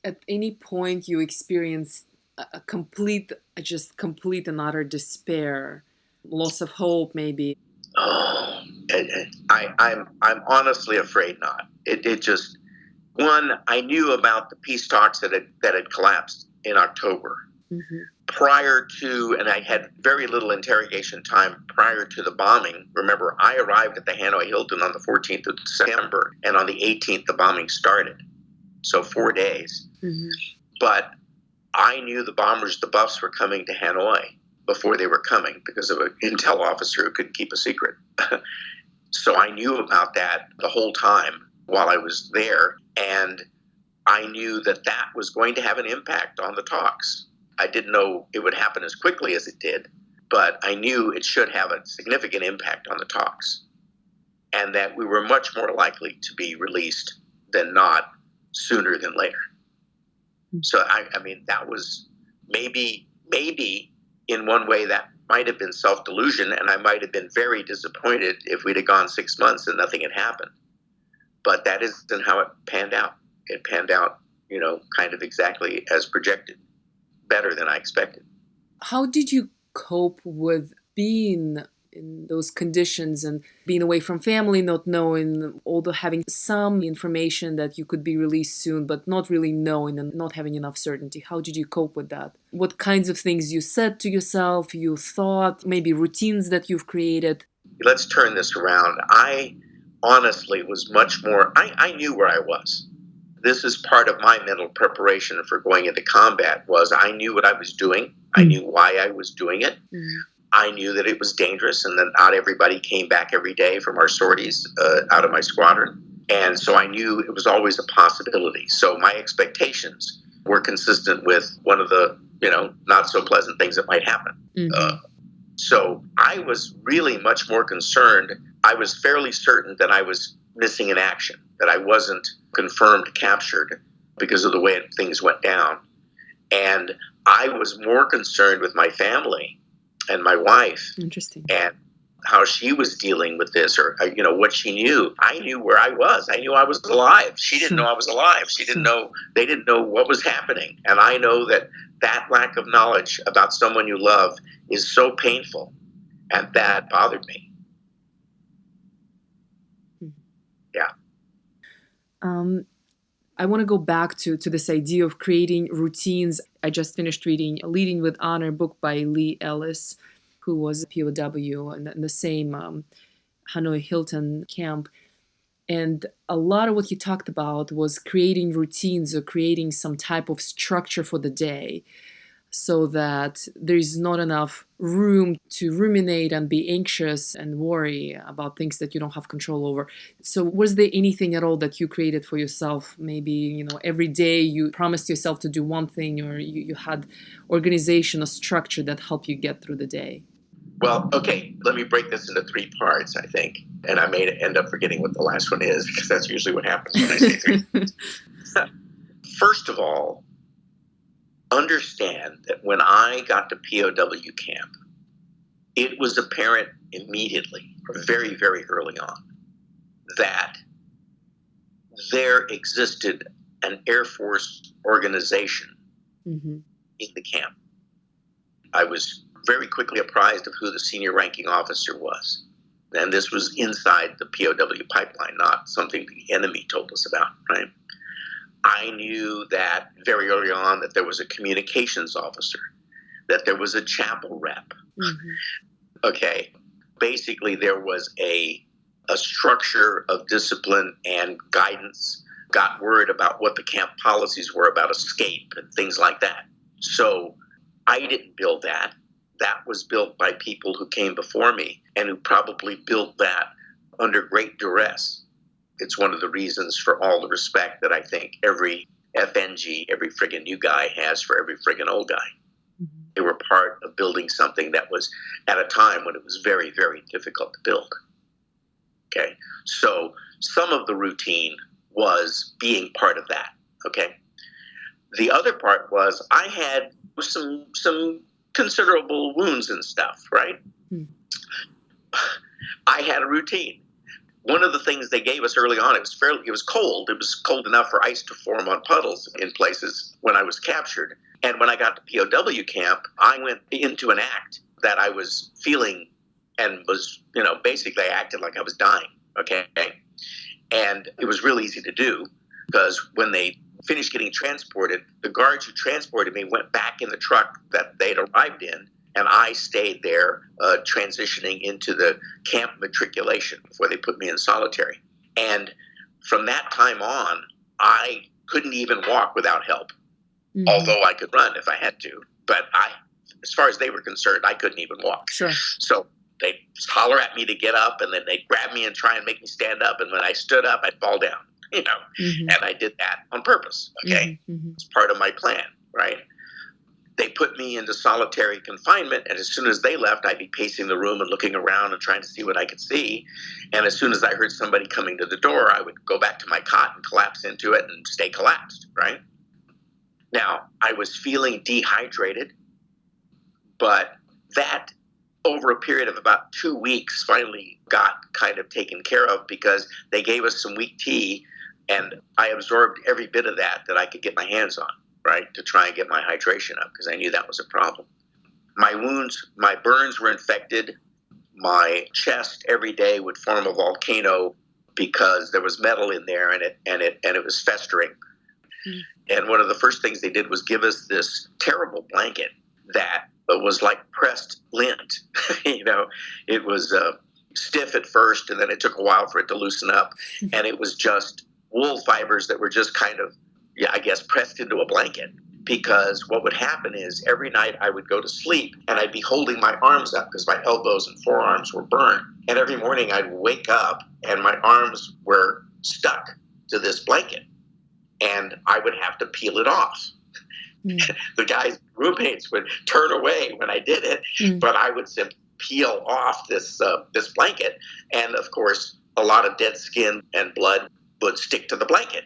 Speaker 1: at any point you experienced a complete, just complete and utter despair, loss of hope, maybe?
Speaker 2: Oh, I'm honestly afraid not. It just, one, I knew about the peace talks that had collapsed in October. Prior to, and I had very little interrogation time prior to the bombing. Remember, I arrived at the Hanoi Hilton on the 14th of December, and on the 18th, the bombing started. So 4 days. But I knew the bombers, the Buffs, were coming to Hanoi before they were coming because of an intel officer who couldn't keep a secret. So I knew about that the whole time while I was there, and I knew that that was going to have an impact on the talks. I didn't know it would happen as quickly as it did, but I knew it should have a significant impact on the talks, and that we were much more likely to be released than not sooner than later. So, I mean, that was maybe in one way that might have been self-delusion, and I might have been very disappointed if we'd have gone 6 months and nothing had happened. But that isn't how it panned out. It panned out, kind of exactly as projected, better than I expected.
Speaker 1: How did you cope with being in those conditions and being away from family, not knowing, although having some information that you could be released soon, but not really knowing and not having enough certainty? How did you cope with that? What kinds of things you said to yourself, you thought, maybe routines that you've created?
Speaker 2: Let's turn this around. I honestly was much more, I knew where I was. This is part of my mental preparation for going into combat, was I knew what I was doing. I knew why I was doing it. I knew that it was dangerous and that not everybody came back every day from our sorties out of my squadron. And so I knew it was always a possibility. So my expectations were consistent with one of the, not so pleasant things that might happen. So I was really much more concerned. I was fairly certain that I was missing in action, that I wasn't confirmed captured because of the way things went down. And I was more concerned with my family and my wife.
Speaker 1: Interesting.
Speaker 2: And how she was dealing with this, or what she knew. I knew where I was. I knew I was alive. She didn't know I was alive. She didn't know. They didn't know what was happening. And I know that lack of knowledge about someone you love is so painful, and that bothered me. Yeah.
Speaker 1: I want to go back to this idea of creating routines. I just finished reading Leading with Honor, book by Lee Ellis, who was a POW in the same Hanoi Hilton camp. And a lot of what he talked about was creating routines or creating some type of structure for the day, so that there's not enough room to ruminate and be anxious and worry about things that you don't have control over. So was there anything at all that you created for yourself? Maybe, every day you promised yourself to do one thing, or you had organization or structure that helped you get through the day?
Speaker 2: Well, okay, let me break this into 3 parts, I think. And I may end up forgetting what the last one is, because that's usually what happens when I say 3. First of all, understand that when I got to POW camp, it was apparent immediately, or very, very early on, that there existed an Air Force organization in the camp. I was very quickly apprised of who the senior ranking officer was. And this was inside the POW pipeline, not something the enemy told us about, right? I knew that very early on that there was a communications officer, that there was a chapel rep. Okay. Basically, there was a structure of discipline and guidance. Got word about what the camp policies were about escape and things like that. So I didn't build that. that was built by people who came before me and who probably built that under great duress. It's one of the reasons for all the respect that I think every FNG, every friggin' new guy has for every friggin' old guy. Mm-hmm. They were part of building something that was at a time when it was very, very difficult to build. Okay, so some of the routine was being part of that. Okay, the other part was I had some considerable wounds and stuff. Right, I had a routine. One of the things they gave us early on, it was cold. It was cold enough for ice to form on puddles in places when I was captured. And when I got to POW camp, I went into an act that I was feeling and was, basically I acted like I was dying. Okay. And it was real easy to do because when they finished getting transported, the guards who transported me went back in the truck that they'd arrived in. And I stayed there transitioning into the camp matriculation before they put me in solitary. And from that time on, I couldn't even walk without help, although I could run if I had to. But as far as they were concerned, I couldn't even walk.
Speaker 1: Sure.
Speaker 2: So they'd holler at me to get up, and then they'd grab me and try and make me stand up. And when I stood up, I'd fall down, and I did that on purpose, okay? It's part of my plan, right? They put me into solitary confinement, and as soon as they left, I'd be pacing the room and looking around and trying to see what I could see. And as soon as I heard somebody coming to the door, I would go back to my cot and collapse into it and stay collapsed, right? Now, I was feeling dehydrated, but that over a period of about 2 weeks finally got kind of taken care of because they gave us some weak tea, and I absorbed every bit of that I could get my hands on. Right, to try and get my hydration up because I knew that was a problem. My wounds, my burns were infected. My chest every day would form a volcano because there was metal in there and it was festering. And one of the first things they did was give us this terrible blanket that was like pressed lint. It was stiff at first, and then it took a while for it to loosen up. And it was just wool fibers that were just kind of, pressed into a blanket, because what would happen is every night I would go to sleep and I'd be holding my arms up because my elbows and forearms were burned. And every morning I'd wake up and my arms were stuck to this blanket and I would have to peel it off. The guys, roommates, would turn away when I did it, but I would simply peel off this blanket. And of course, a lot of dead skin and blood would stick to the blanket.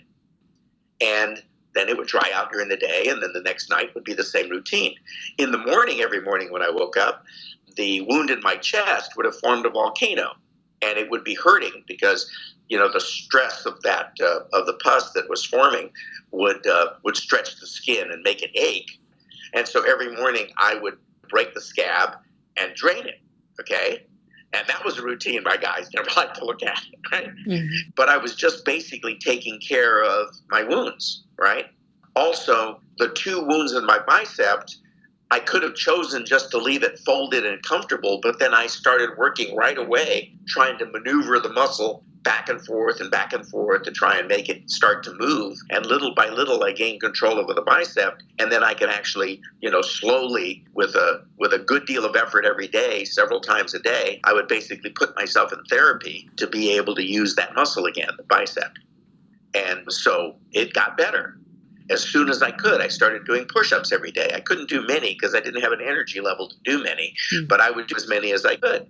Speaker 2: And then it would dry out during the day, and then the next night would be the same routine. In the morning, every morning when I woke up, the wound in my chest would have formed a volcano, and it would be hurting because, the stress of that of the pus that was forming would stretch the skin and make it ache. And so every morning I would break the scab and drain it. Okay. And that was a routine my guys never liked to look at, right? But I was just basically taking care of my wounds, right? Also, the 2 wounds in my bicep, I could have chosen just to leave it folded and comfortable, but then I started working right away, trying to maneuver the muscle back and forth to try and make it start to move. And little by little, I gained control over the bicep. And then I could actually, slowly, with a good deal of effort every day, several times a day, I would basically put myself in therapy to be able to use that muscle again, the bicep. And so it got better. As soon as I could, I started doing push-ups every day. I couldn't do many because I didn't have an energy level to do many, but I would do as many as I could.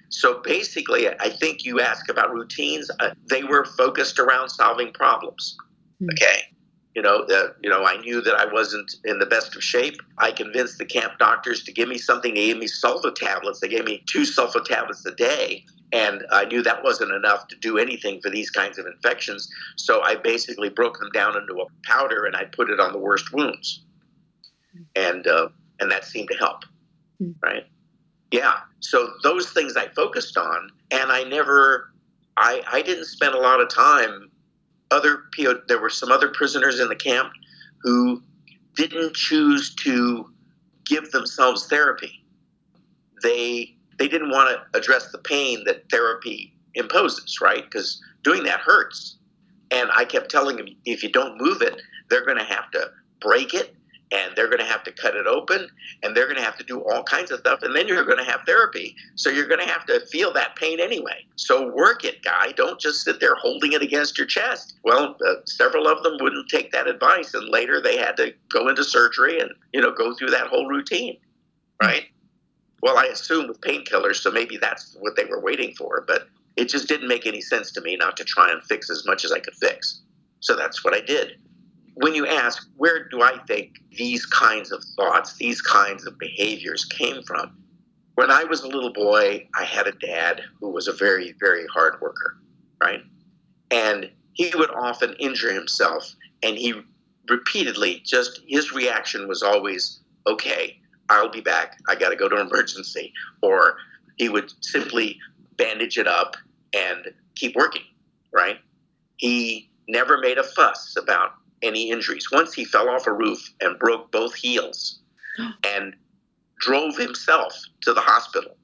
Speaker 2: So basically, I think you ask about routines. They were focused around solving problems. Okay. I knew that I wasn't in the best of shape. I convinced the camp doctors to give me something. They gave me sulfa tablets. They gave me 2 sulfa tablets a day. And I knew that wasn't enough to do anything for these kinds of infections. So I basically broke them down into a powder and I put it on the worst wounds. And that seemed to help. Right. Yeah. So those things I focused on, and I didn't spend a lot of time. There were some other prisoners in the camp who didn't choose to give themselves therapy. They didn't want to address the pain that therapy imposes, right? Because doing that hurts. And I kept telling them, if you don't move it, they're going to have to break it and they're going to have to cut it open, and they're going to have to do all kinds of stuff, and then you're going to have therapy. So you're going to have to feel that pain anyway. So work it, guy. Don't just sit there holding it against your chest. Well, several of them wouldn't take that advice, and later they had to go into surgery and, go through that whole routine, right? Well, I assume with painkillers, so maybe that's what they were waiting for, but it just didn't make any sense to me not to try and fix as much as I could fix. So that's what I did. When you ask, where do I think these kinds of thoughts, these kinds of behaviors came from? When I was a little boy, I had a dad who was a very, very hard worker, right? And he would often injure himself, and he repeatedly, just his reaction was always, okay, I'll be back. I got to go to an emergency. Or he would simply bandage it up and keep working, right? He never made a fuss about any injuries. Once he fell off a roof and broke both heels and drove himself to the hospital.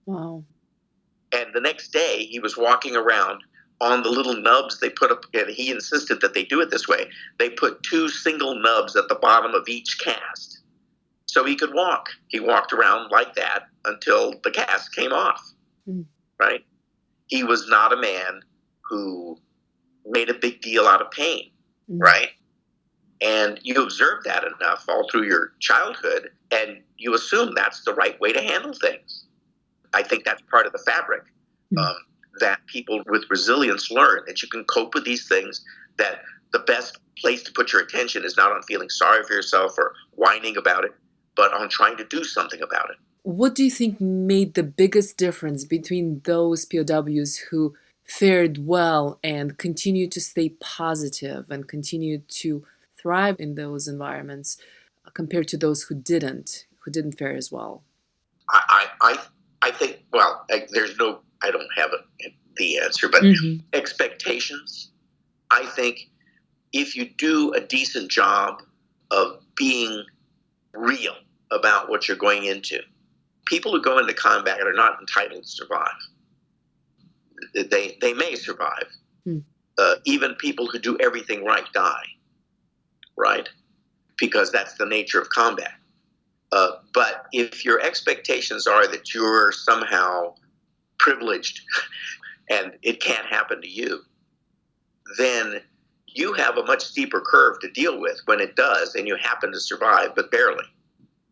Speaker 1: Wow.
Speaker 2: And the next day he was walking around on the little nubs they put up, and he insisted that they do it this way. They put 2 single nubs at the bottom of each cast so he could walk. He walked around like that until the cast came off, right? He was not a man who made a big deal out of pain, right? And you observe that enough all through your childhood, and you assume that's the right way to handle things. I think that's part of the fabric that people with resilience learn, that you can cope with these things, that the best place to put your attention is not on feeling sorry for yourself or whining about it, but on trying to do something about it.
Speaker 1: What do you think made the biggest difference between those POWs who fared well and continued to stay positive and continued to thrive in those environments compared to those who didn't fare as well?
Speaker 2: I think, well, I don't have the answer, but expectations. I think if you do a decent job of being real about what you're going into, people who go into combat are not entitled to survive. They may survive. Even people who do everything right die, right? Because that's the nature of combat. But if your expectations are that you're somehow privileged and it can't happen to you, then you have a much steeper curve to deal with when it does, and you happen to survive, but barely,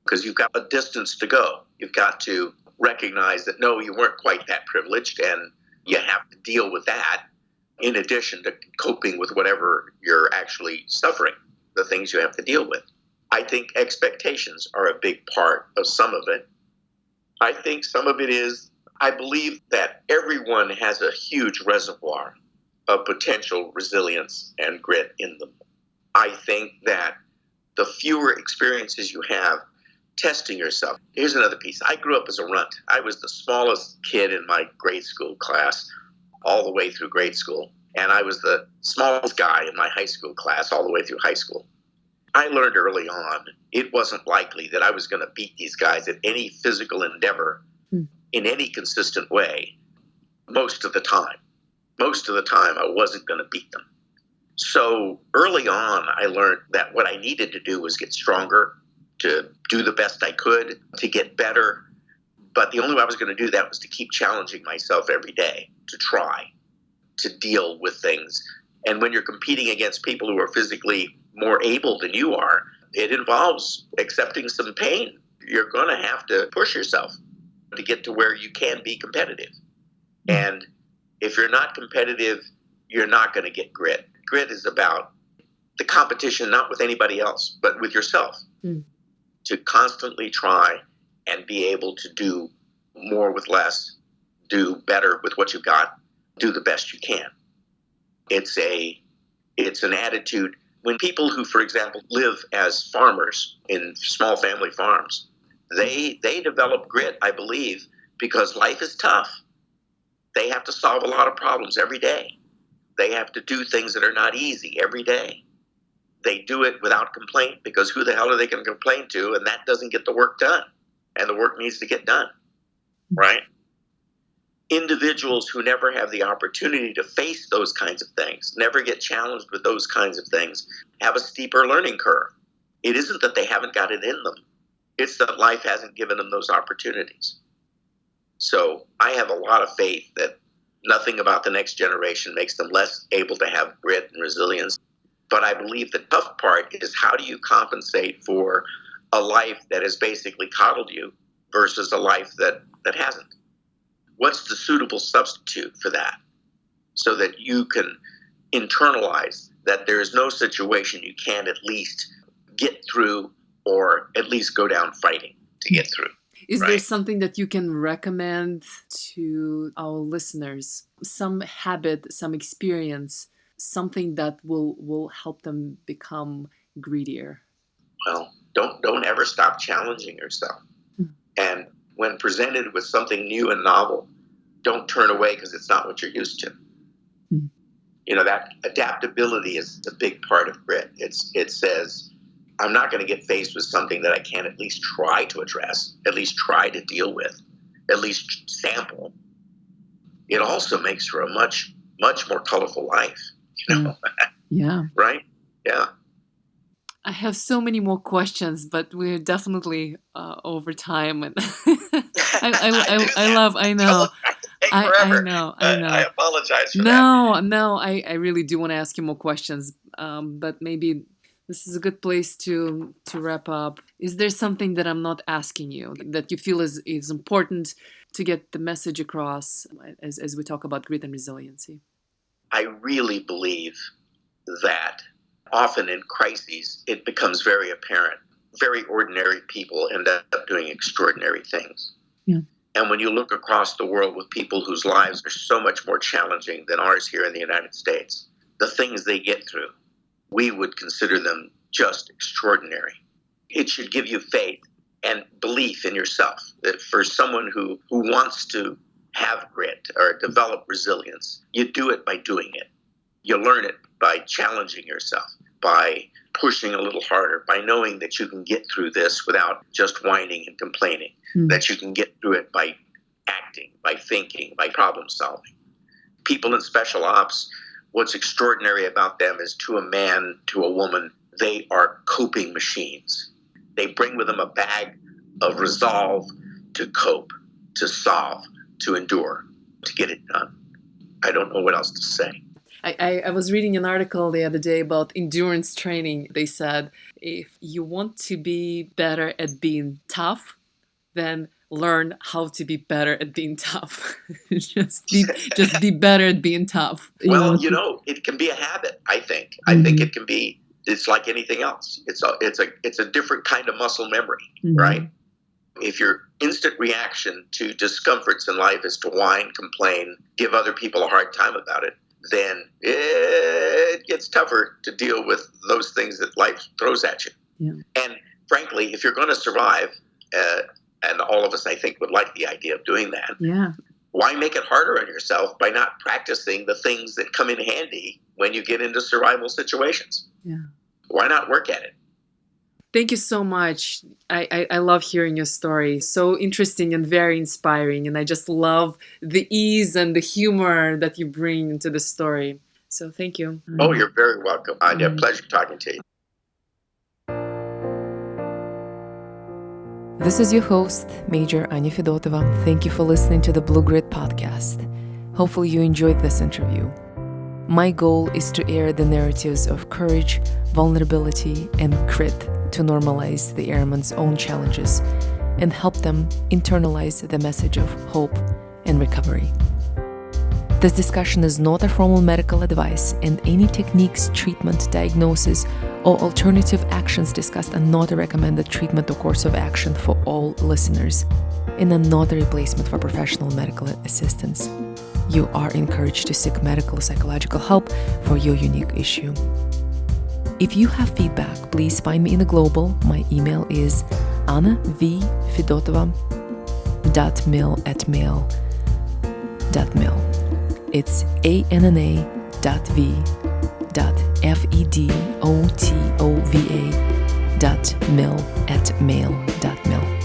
Speaker 2: because you've got a distance to go. You've got to recognize that, no, you weren't quite that privileged, and you have to deal with that in addition to coping with whatever you're actually suffering, the things you have to deal with. I think expectations are a big part of some of it. I think some of it is, I believe that everyone has a huge reservoir of potential resilience and grit in them. I think that the fewer experiences you have testing yourself. Here's another piece. I grew up as a runt. I was the smallest kid in my grade school class all the way through grade school. And I was the smallest guy in my high school class all the way through high school. I learned early on it wasn't likely that I was going to beat these guys at any physical endeavor in any consistent way most of the time. Most of the time, I wasn't going to beat them. So early on, I learned that what I needed to do was get stronger, to do the best I could, to get better. But the only way I was going to do that was to keep challenging myself every day, to try to deal with things. And when you're competing against people who are physically more able than you are, it involves accepting some pain. You're going to have to push yourself to get to where you can be competitive. And if you're not competitive, you're not going to get grit. Grit is about the competition, not with anybody else, but with yourself. To constantly try and be able to do more with less, do better with what you've got, do the best you can. It's an attitude. When people who, for example, live as farmers in small family farms, they develop grit, I believe, because life is tough. They have to solve a lot of problems every day. They have to do things that are not easy every day. They do it without complaint, because who the hell are they going to complain to? And that doesn't get the work done. And the work needs to get done, right? Individuals who never have the opportunity to face those kinds of things, never get challenged with those kinds of things, have a steeper learning curve. It isn't that they haven't got it in them. It's that life hasn't given them those opportunities. So I have a lot of faith that nothing about the next generation makes them less able to have grit and resilience. But I believe the tough part is, how do you compensate for a life that has basically coddled you versus a life that hasn't? What's the suitable substitute for that, so that you can internalize that there is no situation you can't at least get through, or at least go down fighting to get through?
Speaker 1: Is
Speaker 2: right?
Speaker 1: there something that you can recommend to our listeners? Some habit, some experience, something that will help them become greedier?
Speaker 2: Well, don't ever stop challenging yourself. And when presented with something new and novel, don't turn away because it's not what you're used to. That adaptability is a big part of grit. It says, I'm not going to get faced with something that I can't at least try to address, at least try to deal with, at least sample. It also makes for a much, much more colorful life.
Speaker 1: Yeah.
Speaker 2: Right? Yeah.
Speaker 1: I have so many more questions, but we're definitely over time. And I know. I know.
Speaker 2: I apologize for
Speaker 1: that. No, I really do want to ask you more questions. But maybe this is a good place to wrap up. Is there something that I'm not asking you that you feel is important to get the message across as we talk about grit and resiliency?
Speaker 2: I really believe that often in crises, it becomes very apparent. Very ordinary people end up doing extraordinary things.
Speaker 1: Yeah.
Speaker 2: And when you look across the world with people whose lives are so much more challenging than ours here in the United States, the things they get through, we would consider them just extraordinary. It should give you faith and belief in yourself, that for someone who wants to have grit or develop resilience, you do it by doing it. You learn it by challenging yourself, by pushing a little harder, by knowing that you can get through this without just whining and complaining, that you can get through it by acting, by thinking, by problem solving. People in special ops, what's extraordinary about them is, to a man, to a woman, they are coping machines. They bring with them a bag of resolve to cope, to solve, to endure, to get it done. I don't know what else to say.
Speaker 1: I was reading an article the other day about endurance training. They said, if you want to be better at being tough, then learn how to be better at being tough. just be better at being tough.
Speaker 2: Well, it can be a habit, I think. I think it can be, it's like anything else. It's a different kind of muscle memory, right? If your instant reaction to discomforts in life is to whine, complain, give other people a hard time about it, then it gets tougher to deal with those things that life throws at you.
Speaker 1: Yeah.
Speaker 2: And frankly, if you're going to survive, and all of us, I think, would like the idea of doing that, why make it harder on yourself by not practicing the things that come in handy when you get into survival situations?
Speaker 1: Yeah.
Speaker 2: Why not work at it?
Speaker 1: Thank you so much. I love hearing your story. So interesting and very inspiring. And I just love the ease and the humor that you bring into the story. So thank you.
Speaker 2: Oh, you're very welcome. I had a pleasure talking to you.
Speaker 1: This is your host, Major Anya Fedotova. Thank you for listening to the Blue Grit podcast. Hopefully you enjoyed this interview. My goal is to air the narratives of courage, vulnerability, and grit to normalize the airman's own challenges and help them internalize the message of hope and recovery. This discussion is not a formal medical advice, and any techniques, treatment, diagnosis, or alternative actions discussed are not a recommended treatment or course of action for all listeners, and are not a replacement for professional medical assistance. You are encouraged to seek medical or psychological help for your unique issue. If you have feedback, please find me in the global. My email is annavfedotova.mail@mail.mil. It's ANNA.V.FEDOTOVA.mil@mail.mil.